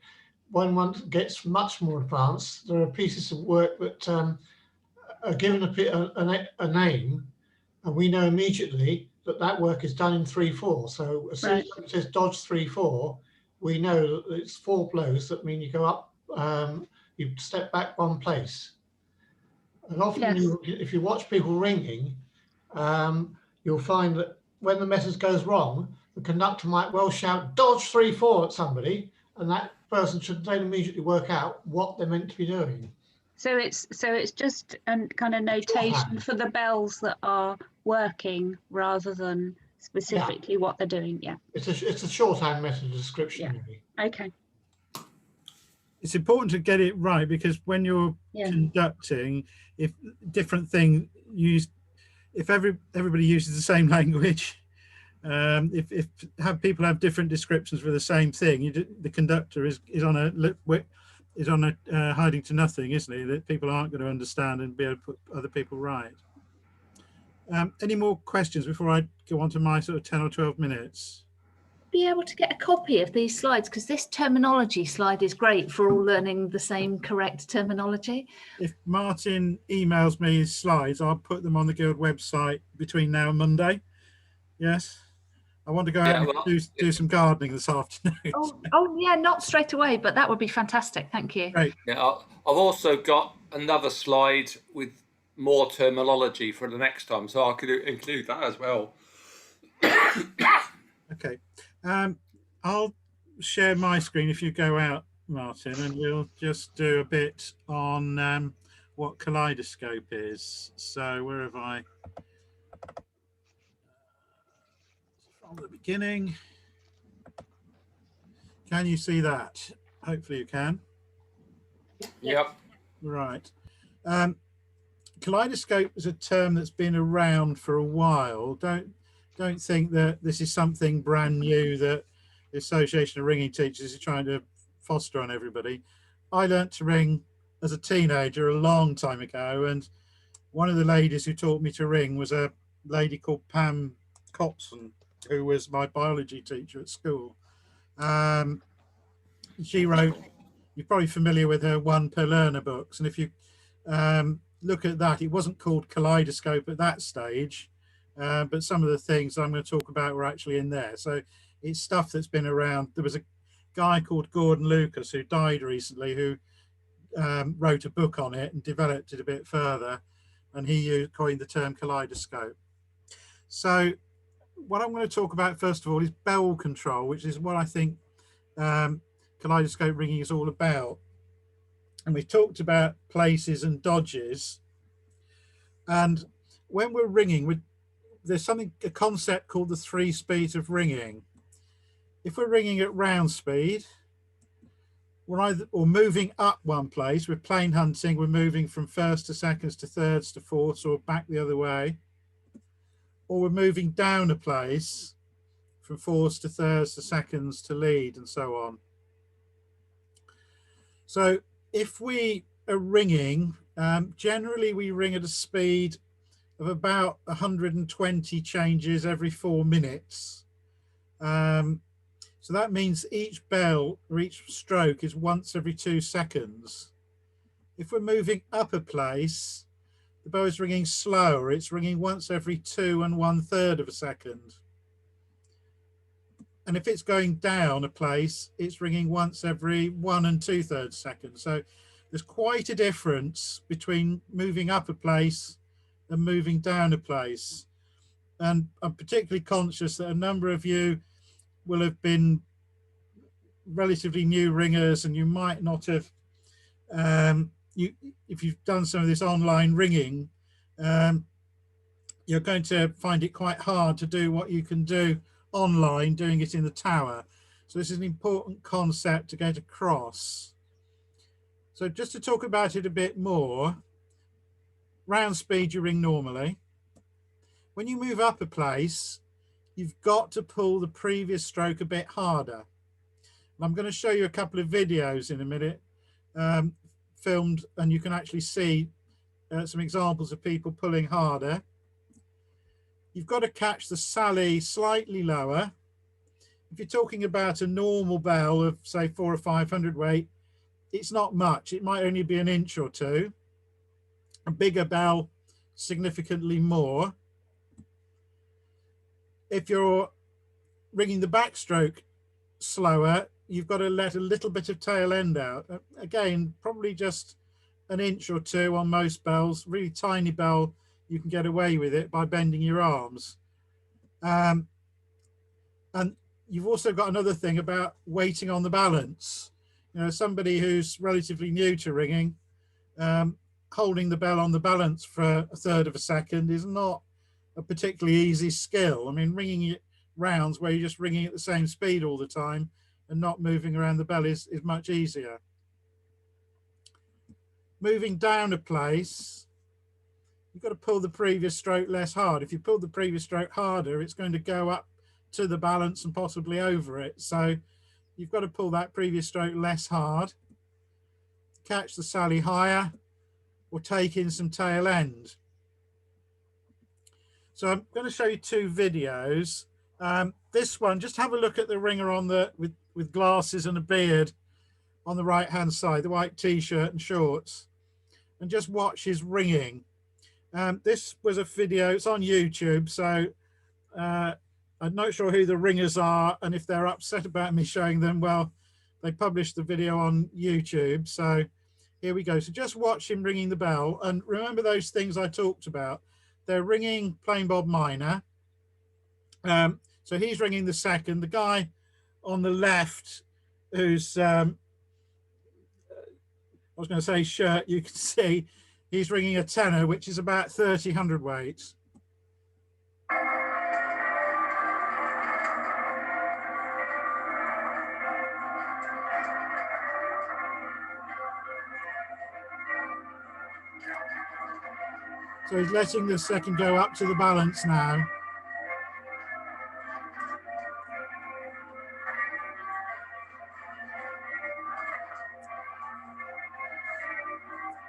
when one gets much more advanced, there are pieces of work that are given a name, and we know immediately that work is done in 3, 4. So as soon as it says dodge 3, 4, we know that it's 4 blows that mean you go up, you step back one place. And often if you watch people ringing, you'll find that when the message goes wrong, the conductor might well shout dodge 3, 4 at somebody, and that person should then immediately work out what they're meant to be doing. So it's just a kind of notation for the bells that are working rather than specifically what they're doing. Yeah. It's a shorthand method of description. Really. Okay. It's important to get it right because when you're conducting, if different things used, if everybody uses the same language, if people have different descriptions for the same thing, the conductor is on a hiding to nothing, isn't he? That people aren't going to understand and be able to put other people right. Any more questions before I go on to my sort of 10 or 12 minutes? Be able to get a copy of these slides because this terminology slide is great for all learning the same correct terminology. If Martin emails me his slides, I'll put them on the Guild website between now and Monday. Yes. I want to go out and do some gardening this afternoon. Oh yeah, not straight away, but that would be fantastic. Thank you. Great. Yeah, I've also got another slide with more terminology for the next time, so I could include that as well. Okay. I'll share my screen if you go out, Martin, and we'll just do a bit on what Kaleidoscope is. So where have I? From the beginning. Can you see that? Hopefully you can. Yep. Right. Kaleidoscope is a term that's been around for a while. Don't think that this is something brand new that the Association of Ringing Teachers is trying to foster on everybody. I learnt to ring as a teenager a long time ago, and one of the ladies who taught me to ring was a lady called Pam Copson, who was my biology teacher at school. She wrote, you're probably familiar with her One Per Learner books, and if you look at that, it wasn't called Kaleidoscope at that stage, but some of the things I'm going to talk about were actually in there. So it's stuff that's been around. There was a guy called Gordon Lucas who died recently who wrote a book on it and developed it a bit further, and he coined the term kaleidoscope. So what I'm going to talk about first of all is bell control, which is what I think kaleidoscope ringing is all about. And we've talked about places and dodges, and when we're ringing, there's a concept called the 3 speeds of ringing. If we're ringing at round speed, we're either moving up one place. With plain hunting, we're moving from first to seconds to thirds to fourths, or back the other way, or we're moving down a place from fourths to thirds to seconds to lead, and so on. So if we are ringing, generally we ring at a speed of about 120 changes every 4 minutes. So that means each bell or each stroke is once every 2 seconds. If we're moving up a place, the bow is ringing slower. It's ringing once every 2 1/3 of a second. And if it's going down a place, it's ringing once every 1 2/3 seconds. So there's quite a difference between moving up a place and moving down a place. And I'm particularly conscious that a number of you will have been relatively new ringers, and you might not have, if you've done some of this online ringing, you're going to find it quite hard to do what you can do online doing it in the tower. So this is an important concept to get across. So just to talk about it a bit more, round speed you ring normally. When you move up a place, you've got to pull the previous stroke a bit harder. And I'm going to show you a couple of videos in a minute, filmed, and you can actually see some examples of people pulling harder. You've got to catch the sally slightly lower. If you're talking about a normal bell of say 400 or 500 weight, it's not much. It might only be an inch or two. A bigger bell, significantly more. If you're ringing the backstroke slower, you've got to let a little bit of tail end out. Again, probably just an inch or two on most bells. Really tiny bell, you can get away with it by bending your arms. And you've also got another thing about waiting on the balance. You know, somebody who's relatively new to ringing, holding the bell on the balance for 1/3 of a second is not a particularly easy skill. I mean, ringing it rounds where you're just ringing at the same speed all the time and not moving around the bell is much easier. Moving down a place, you've got to pull the previous stroke less hard. If you pull the previous stroke harder, it's going to go up to the balance and possibly over it. So you've got to pull that previous stroke less hard, catch the sally higher, or take in some tail end. So I'm going to show you 2 videos. This one, just have a look at the ringer on the with glasses and a beard on the right hand side, the white t-shirt and shorts, and just watch his ringing. This was a video, it's on YouTube, so I'm not sure who the ringers are, and if they're upset about me showing them, well, they published the video on YouTube. So here we go. So just watch him ringing the bell, and remember those things I talked about. They're ringing plain bob minor. So he's ringing the second. The guy on the left, who's I was going to say shirt, you can see he's ringing a tenor, which is about 30 hundredweights. So he's letting the second go up to the balance now.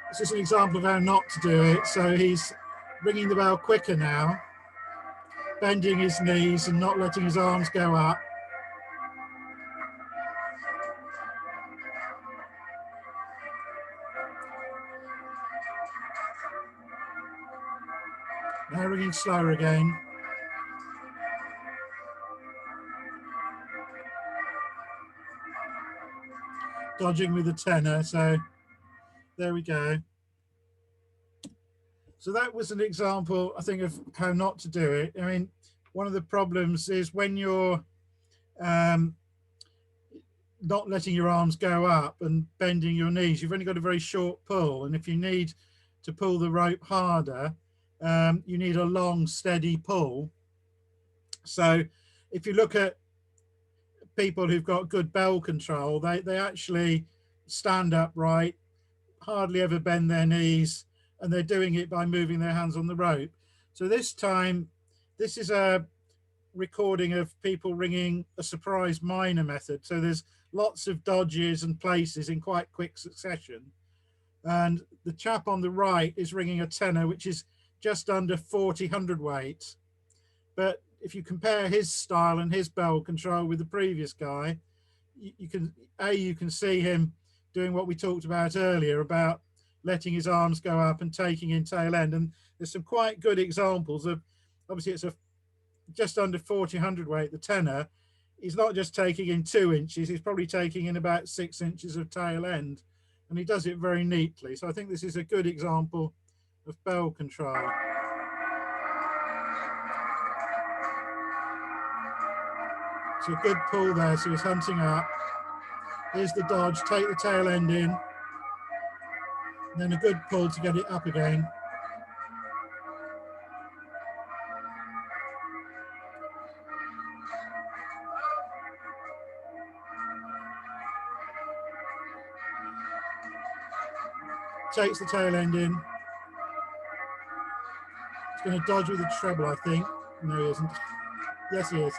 This is an example of how not to do it. So he's ringing the bell quicker now, bending his knees and not letting his arms go up. Now ringing slower again. Dodging with the tenor, so there we go. So that was an example, I think, of how not to do it. I mean, one of the problems is when you're not letting your arms go up and bending your knees, you've only got a very short pull. And if you need to pull the rope harder, you need a long, steady pull. So if you look at people who've got good bell control, they actually stand upright, hardly ever bend their knees, and they're doing it by moving their hands on the rope. So this time, this is a recording of people ringing a surprise minor method. So there's lots of dodges and places in quite quick succession. And the chap on the right is ringing a tenor, which is just under 40 hundredweight. But if you compare his style and his bell control with the previous guy, you can see him doing what we talked about earlier about letting his arms go up and taking in tail end. And there's some quite good examples of, obviously it's a just under 40 hundredweight, the tenor. He's not just taking in 2 inches, he's probably taking in about 6 inches of tail end, and he does it very neatly. So I think this is a good example of bell control. So a good pull there, so he's hunting up. Here's the dodge, take the tail end in, and then a good pull to get it up again. Takes the tail end in. He's going to dodge with a treble, I think. No, he isn't. Yes, he is.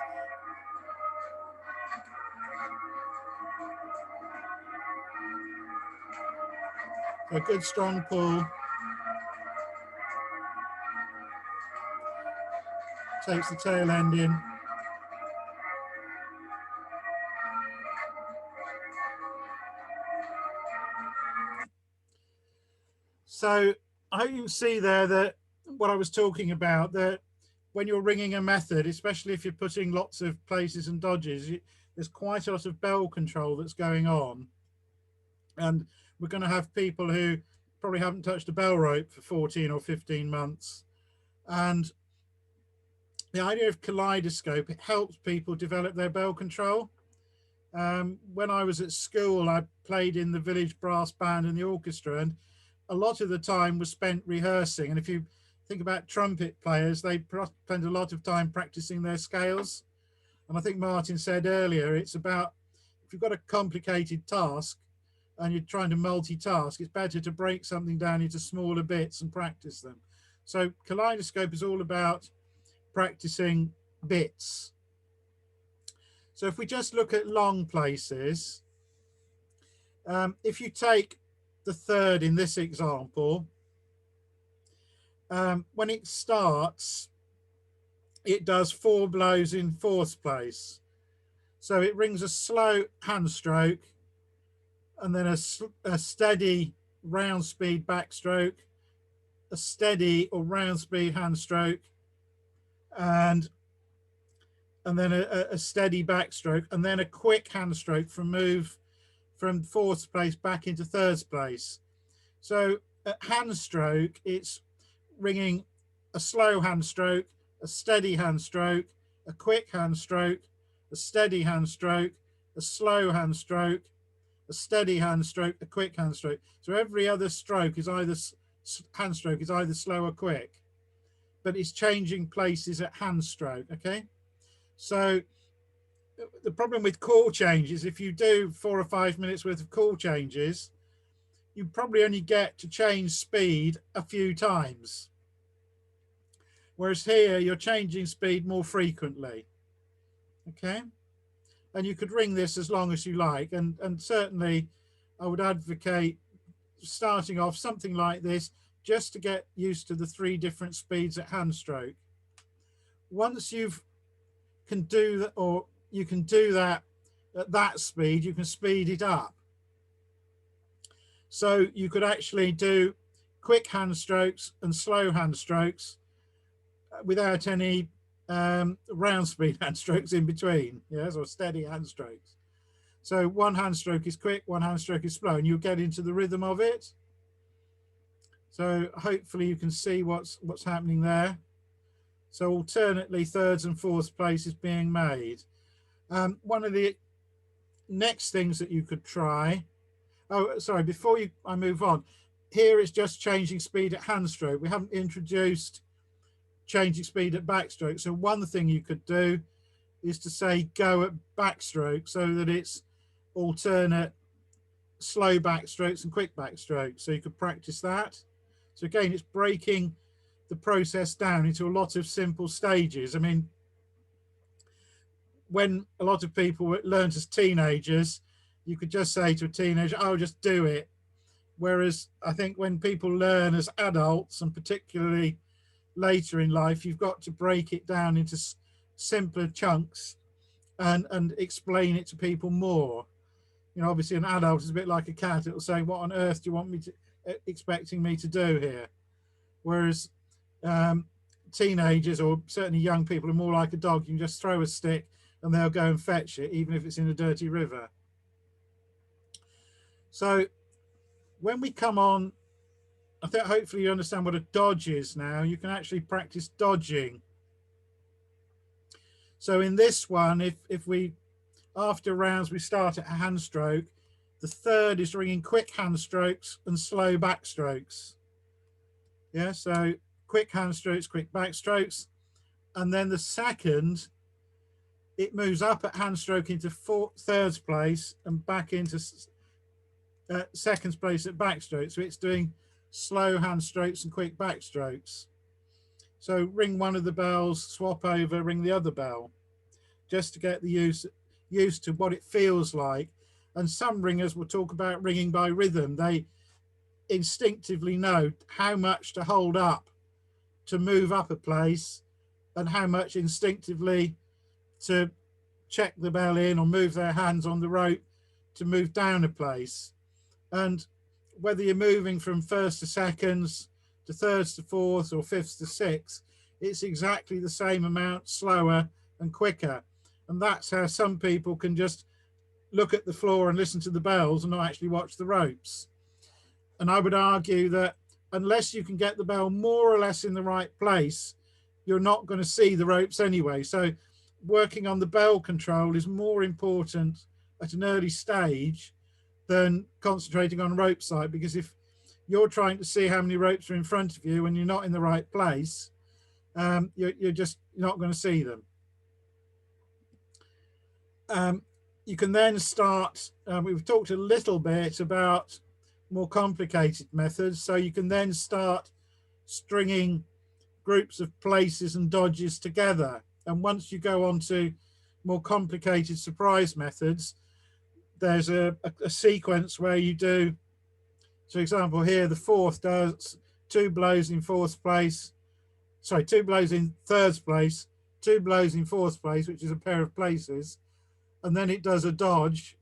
So a good strong pull. Takes the tail end in. So I hope you can see there that what I was talking about, that when you're ringing a method, especially if you're putting lots of places and dodges, there's quite a lot of bell control that's going on. And we're going to have people who probably haven't touched a bell rope for 14 or 15 months. And the idea of Kaleidoscope, it helps people develop their bell control. When I was at school, I played in the village brass band and the orchestra, and a lot of the time was spent rehearsing. And if you think about trumpet players, they spend a lot of time practicing their scales. And I think Martin said earlier, it's about, if you've got a complicated task and you're trying to multitask, it's better to break something down into smaller bits and practice them. So Kaleidoscope is all about practicing bits. So if we just look at long places, if you take the third in this example, when it starts, it does 4 blows in 4th place. So it rings a slow hand stroke, and then a steady round speed backstroke, a steady or round speed hand stroke, and then a steady backstroke, and then a quick hand stroke from 4th place back into 3rd place. So at hand stroke, it's ringing a slow hand stroke, a steady hand stroke, a quick hand stroke, a steady hand stroke, a slow hand stroke, a steady hand stroke, a quick hand stroke. So every other stroke is either hand stroke is either slow or quick, but it's changing places at hand stroke. Okay, so the problem with call changes, if you do 4 or 5 minutes worth of call changes, you probably only get to change speed a few times. Whereas here you're changing speed more frequently. Okay, and you could ring this as long as you like, and certainly I would advocate starting off something like this just to get used to the 3 different speeds at hand stroke. Once you can do that, or you can do that at that speed, you can speed it up. So you could actually do quick hand strokes and slow hand strokes without any round speed hand strokes in between, yes, or steady hand strokes. So one hand stroke is quick, one hand stroke is slow, and you get into the rhythm of it. So hopefully you can see what's happening there. So alternately, thirds and fourths place is being made. One of the next things that you could try, oh, sorry, before I move on, here it's just changing speed at hand stroke. We haven't introduced changing speed at backstroke. So one thing you could do is to say go at backstroke, so that it's alternate slow backstrokes and quick backstrokes. So you could practice that. So again, it's breaking the process down into a lot of simple stages. I mean, when a lot of people learned as teenagers, you could just say to a teenager, oh, just do it. Whereas I think when people learn as adults, and particularly later in life, you've got to break it down into simpler chunks and explain it to people more. You know, obviously an adult is a bit like a cat. It'll say, what on earth do you want me to, expecting me to do here? Whereas teenagers, or certainly young people, are more like a dog. You can just throw a stick and they'll go and fetch it, even if it's in a dirty river. So when we come on, I think hopefully you understand what a dodge is now. You can actually practice dodging. So in this one, if we, after rounds, we start at a hand stroke, the third is ringing quick hand strokes and slow backstrokes. Yeah, so quick hand strokes, quick backstrokes. And then the second, it moves up at hand stroke into thirds place and back into seconds place at backstroke. So it's doing slow hand strokes and quick backstrokes. So ring one of the bells, swap over, ring the other bell, just to get the used to what it feels like. And some ringers will talk about ringing by rhythm. They instinctively know how much to hold up to move up a place, and how much instinctively to check the bell in or move their hands on the rope to move down a place. And whether you're moving from first to seconds to thirds to fourths or fifths to sixths, it's exactly the same amount slower and quicker. And that's how some people can just look at the floor and listen to the bells and not actually watch the ropes. And I would argue that unless you can get the bell more or less in the right place, you're not going to see the ropes anyway. So working on the bell control is more important at an early stage than concentrating on rope sight, because if you're trying to see how many ropes are in front of you and you're not in the right place, you're just not going to see them. You can then start, we've talked a little bit about more complicated methods. So you can then start stringing groups of places and dodges together. And once you go on to more complicated surprise methods, there's a sequence where you do, for example, here the fourth does 2 blows in fourth place, sorry, 2 blows in third place, 2 blows in fourth place, which is a pair of places, and then it does a dodge,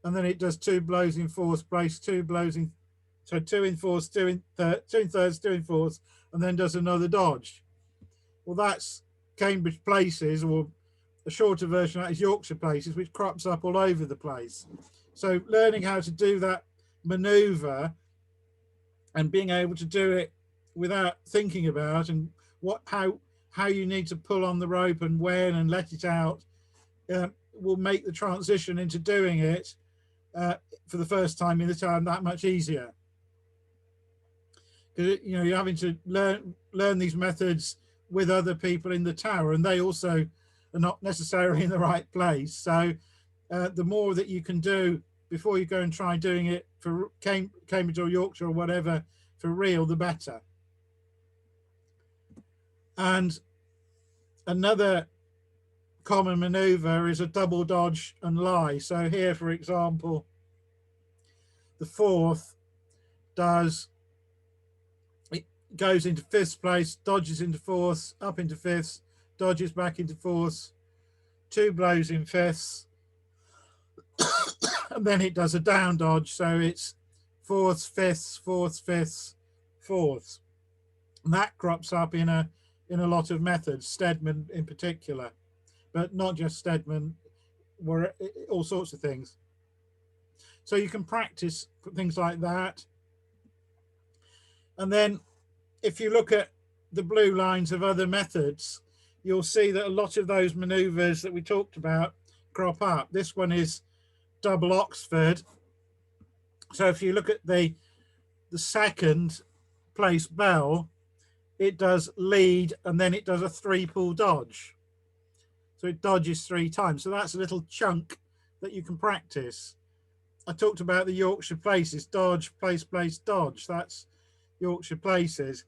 and then it does 2 blows in fourth place, 2 blows in, so 2 in fourths, 2 in thirds, 2 in fourths, and then does another dodge. Well, that's Cambridge places, or a shorter version of that is Yorkshire places, which crops up all over the place. So learning how to do that maneuver and being able to do it without thinking about and how you need to pull on the rope and when and let it out will make the transition into doing it for the first time in the town that much easier. Because you're having to learn these methods with other people in the tower, and they also are not necessarily in the right place. So the more that you can do before you go and try doing it for Cambridge or Yorkshire or whatever for real, the better. And another common maneuver is a double dodge and lie. So here, for example, the fourth goes into fifth place, dodges into fourths, up into fifths, dodges back into fourths, two blows in fifths, and then it does a down dodge. So it's fourths, fifths, fourths, fifths, fourths. And that crops up in a lot of methods, Stedman in particular, but not just Stedman, all sorts of things. So you can practice things like that. And then if you look at the blue lines of other methods, you'll see that a lot of those maneuvers that we talked about crop up. This one is double Oxford. So if you look at the second place bell, it does lead and then it does a 3-pull dodge. So it dodges 3 times. So that's a little chunk that you can practice. I talked about the Yorkshire places, dodge, place, place, dodge. That's Yorkshire places.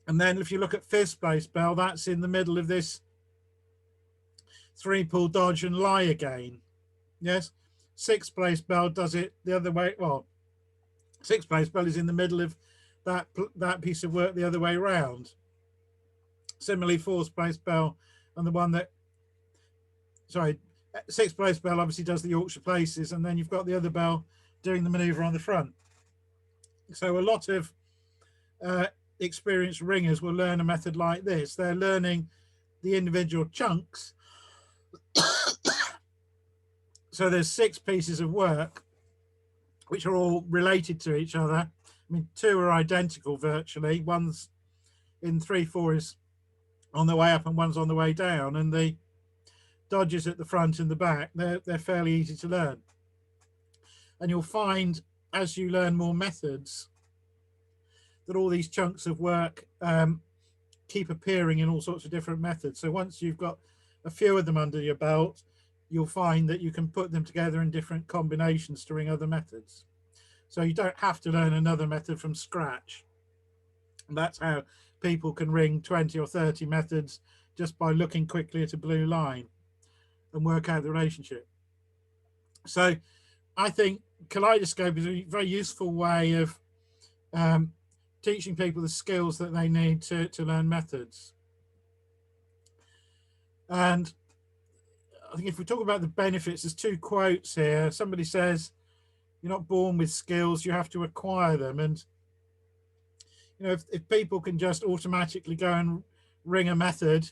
And then if you look at fifth place bell, that's in the middle of this 3-pull dodge and lie again. Yes. Sixth place bell does it the other way. Well, sixth place bell is in the middle of that piece of work the other way around. Similarly, fourth place bell and the one that, sorry, sixth place bell obviously does the Yorkshire places, and then you've got the other bell doing the maneuver on the front. So a lot of experienced ringers will learn a method like this. They're learning the individual chunks. So there's 6 pieces of work which are all related to each other. I mean, 2 are identical virtually. One's in 3/4 is on the way up and one's on the way down, and the dodges at the front and the back, they're fairly easy to learn. And you'll find as you learn more methods that all these chunks of work keep appearing in all sorts of different methods. So once you've got a few of them under your belt, you'll find that you can put them together in different combinations to ring other methods. So you don't have to learn another method from scratch. And that's how people can ring 20 or 30 methods just by looking quickly at a blue line and work out the relationship. So I think Kaleidoscope is a very useful way of teaching people the skills that they need to learn methods. And I think if we talk about the benefits, there's 2 quotes here. Somebody says, you're not born with skills, you have to acquire them. And you know, if people can just automatically go and ring a method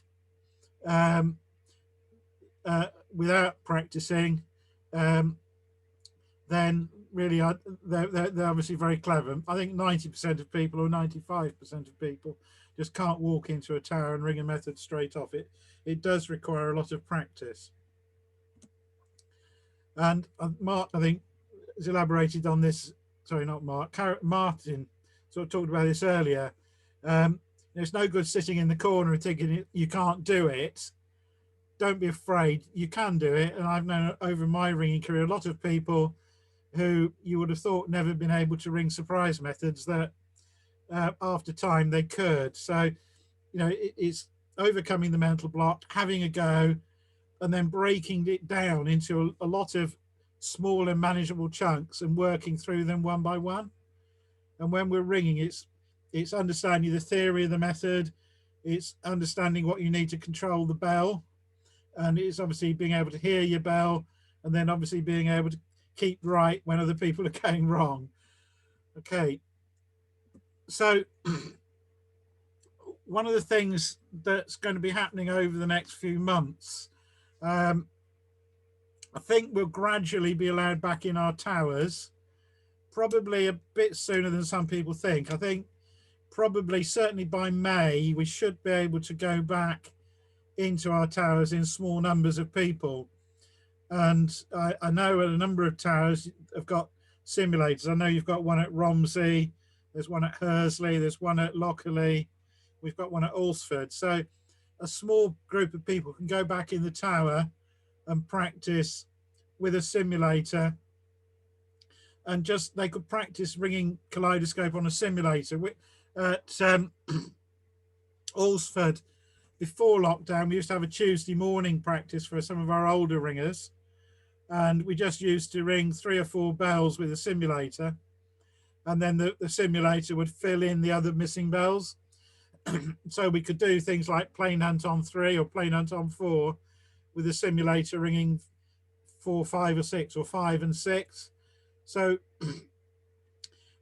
without practicing, then really they're obviously very clever. I think 90% of people or 95% of people just can't walk into a tower and ring a method straight off. It does require a lot of practice. And Mark, I think, has elaborated on this. Sorry, not Mark. Martin sort of talked about this earlier. It's no good sitting in the corner and thinking you can't do it. Don't be afraid. You can do it. And I've known over my ringing career a lot of people who you would have thought never been able to ring surprise methods that after time they could. So, you know, it's overcoming the mental block, having a go, and then breaking it down into a lot of small and manageable chunks and working through them one by one. And when we're ringing, it's understanding the theory of the method, it's understanding what you need to control the bell, and it's obviously being able to hear your bell, and then obviously being able to keep right when other people are going wrong. Okay, so one of the things that's going to be happening over the next few months, I think we'll gradually be allowed back in our towers, probably a bit sooner than some people think. I think probably certainly by May, we should be able to go back into our towers in small numbers of people. And I know a number of towers have got simulators. I know you've got one at Romsey, there's one at Hursley, there's one at Lockerley, we've got one at Alsford. So a small group of people can go back in the tower and practice with a simulator, and just they could practice ringing Kaleidoscope on a simulator. At Alresford, before lockdown, we used to have a Tuesday morning practice for some of our older ringers, and we just used to ring 3 or 4 bells with a simulator, and then the simulator would fill in the other missing bells. So we could do things like plain hunt on 3 or plain hunt on 4 with the simulator ringing 4, 5 or 6 or 5 and 6. So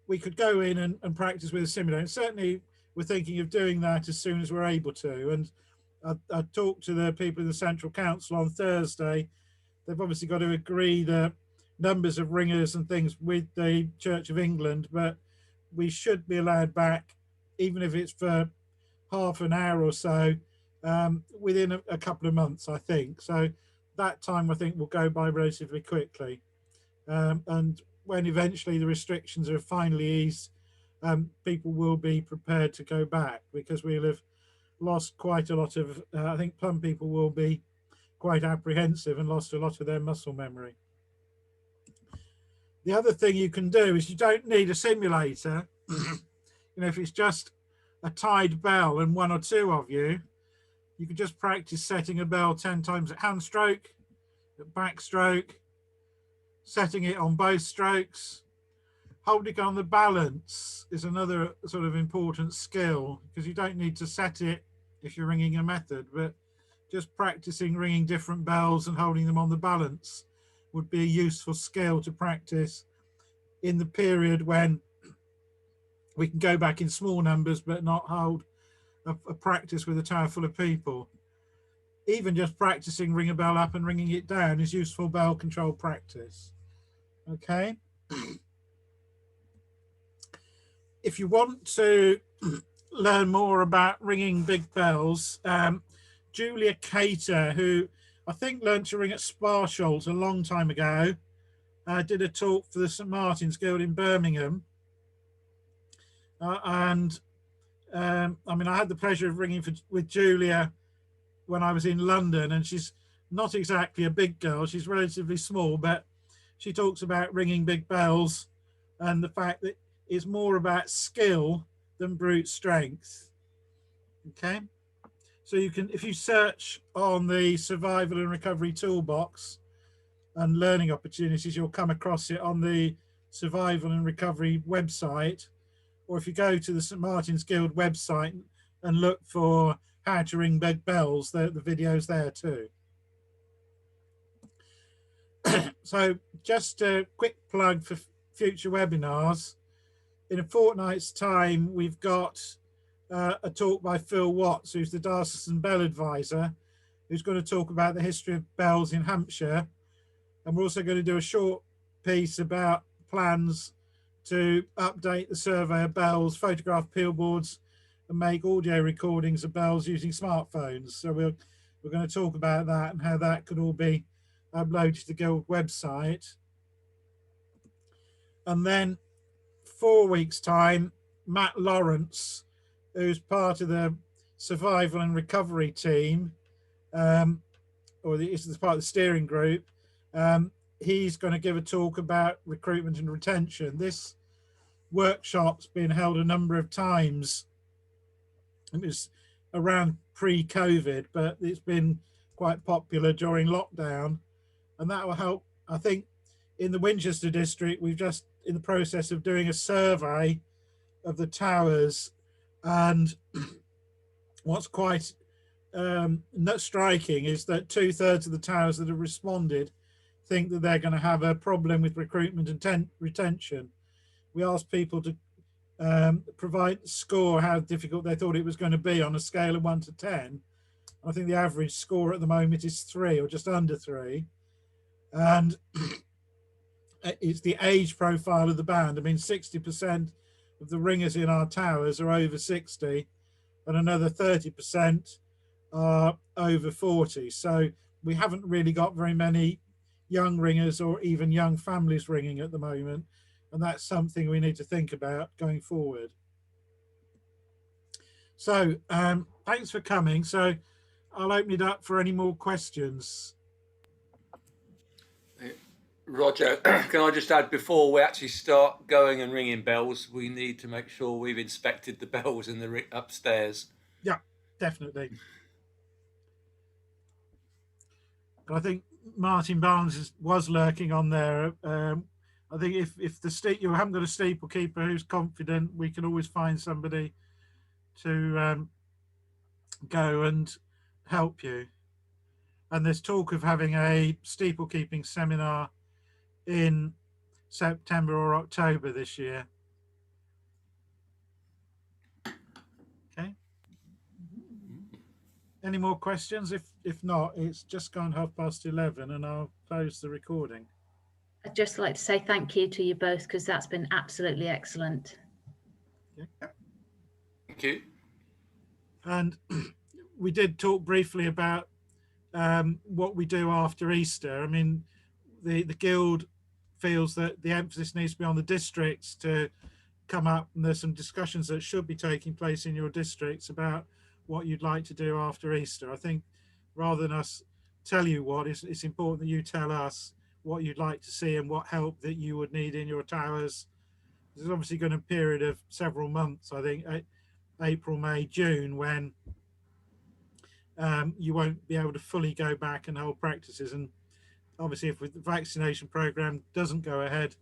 we could go in and practice with a simulator. And certainly we're thinking of doing that as soon as we're able to. And I talked to the people in the Central Council on Thursday. They've obviously got to agree the numbers of ringers and things with the Church of England, but we should be allowed back, even if it's for half an hour or so, within a couple of months, I think. So that time, I think, will go by relatively quickly. And when eventually the restrictions are finally eased, people will be prepared to go back, because we'll have lost quite a lot of, I think some people will be quite apprehensive and lost a lot of their muscle memory. The other thing you can do is you don't need a simulator. If it's just a tied bell and 1 or 2 of you, you can just practice setting a bell 10 times at hand stroke, at back stroke, setting it on both strokes. Holding on the balance is another sort of important skill, because you don't need to set it if you're ringing a method, but just practicing ringing different bells and holding them on the balance would be a useful skill to practice in the period when we can go back in small numbers but not hold a practice with a tower full of people. Even just practicing ring a bell up and ringing it down is useful bell control practice. Okay. If you want to learn more about ringing big bells, Julia Cater, who I think learned to ring at Sparsholt a long time ago, did a talk for the St Martin's Guild in Birmingham. I mean, I had the pleasure of ringing with Julia when I was in London, and she's not exactly a big girl. She's relatively small, but she talks about ringing big bells and the fact that it's more about skill than brute strength. Okay. So you can, if you search on the survival and recovery toolbox and learning opportunities, you'll come across it on the survival and recovery website. Or if you go to the St Martin's Guild website and look for how to ring big bells, the video's there too. So just a quick plug for future webinars. In a fortnight's time, we've got a talk by Phil Watts, who's the Diocesan Bell Advisor, who's going to talk about the history of bells in Hampshire. And we're also going to do a short piece about plans to update the survey of bells, photograph peel boards, and make audio recordings of bells using smartphones. So we're going to talk about that and how that could all be uploaded to the Guild website. And then 4 weeks' time, Matt Lawrence, who's part of the survival and recovery team, or is part of the steering group, he's going to give a talk about recruitment and retention. This workshop's been held a number of times. It was around pre-COVID, but it's been quite popular during lockdown, and that will help. I think in the Winchester district, we've just in the process of doing a survey of the towers, and what's quite not striking is that 2/3 of the towers that have responded think that they're going to have a problem with recruitment and retention. We asked people to score how difficult they thought it was going to be on a scale of 1 to 10. I think the average score at the moment is 3 or just under 3. And it's the age profile of the band. I mean, 60% of the ringers in our towers are over 60, and another 30% are over 40. So we haven't really got very many young ringers or even young families ringing at the moment. And that's something we need to think about going forward. So thanks for coming. So I'll open it up for any more questions. Roger, can I just add, before we actually start going and ringing bells, we need to make sure we've inspected the bells in the upstairs. Yeah. definitely. But I think Martin Barnes was lurking on there. I think if you haven't got a steeplekeeper who's confident, we can always find somebody to go and help you. And there's talk of having a steeplekeeping seminar in September or October this year. Okay. Any more questions? If not, it's just gone 11:30 and I'll close the recording. I'd just like to say thank you to you both, because that's been absolutely excellent. Okay. Thank you. And we did talk briefly about what we do after Easter. I mean, the Guild feels that the emphasis needs to be on the districts to come up, and there's some discussions that should be taking place in your districts about what you'd like to do after Easter. I think rather than us tell you what, it's important that you tell us what you'd like to see and what help that you would need in your towers. There's obviously going to be a period of several months, I think, April, May, June, when you won't be able to fully go back and hold practices. And obviously, if the vaccination program doesn't go ahead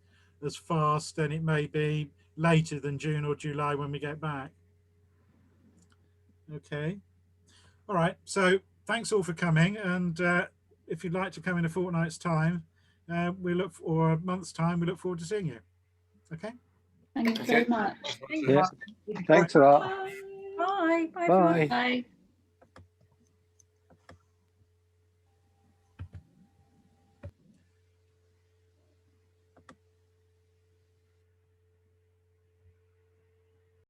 as fast, then it may be later than June or July when we get back. Okay. All right. So thanks all for coming. And if you'd like to come in a fortnight's time, or a month's time, we look forward to seeing you. Okay. Thank you very much. Yeah. Thanks a lot. Bye. Bye. Bye. Bye.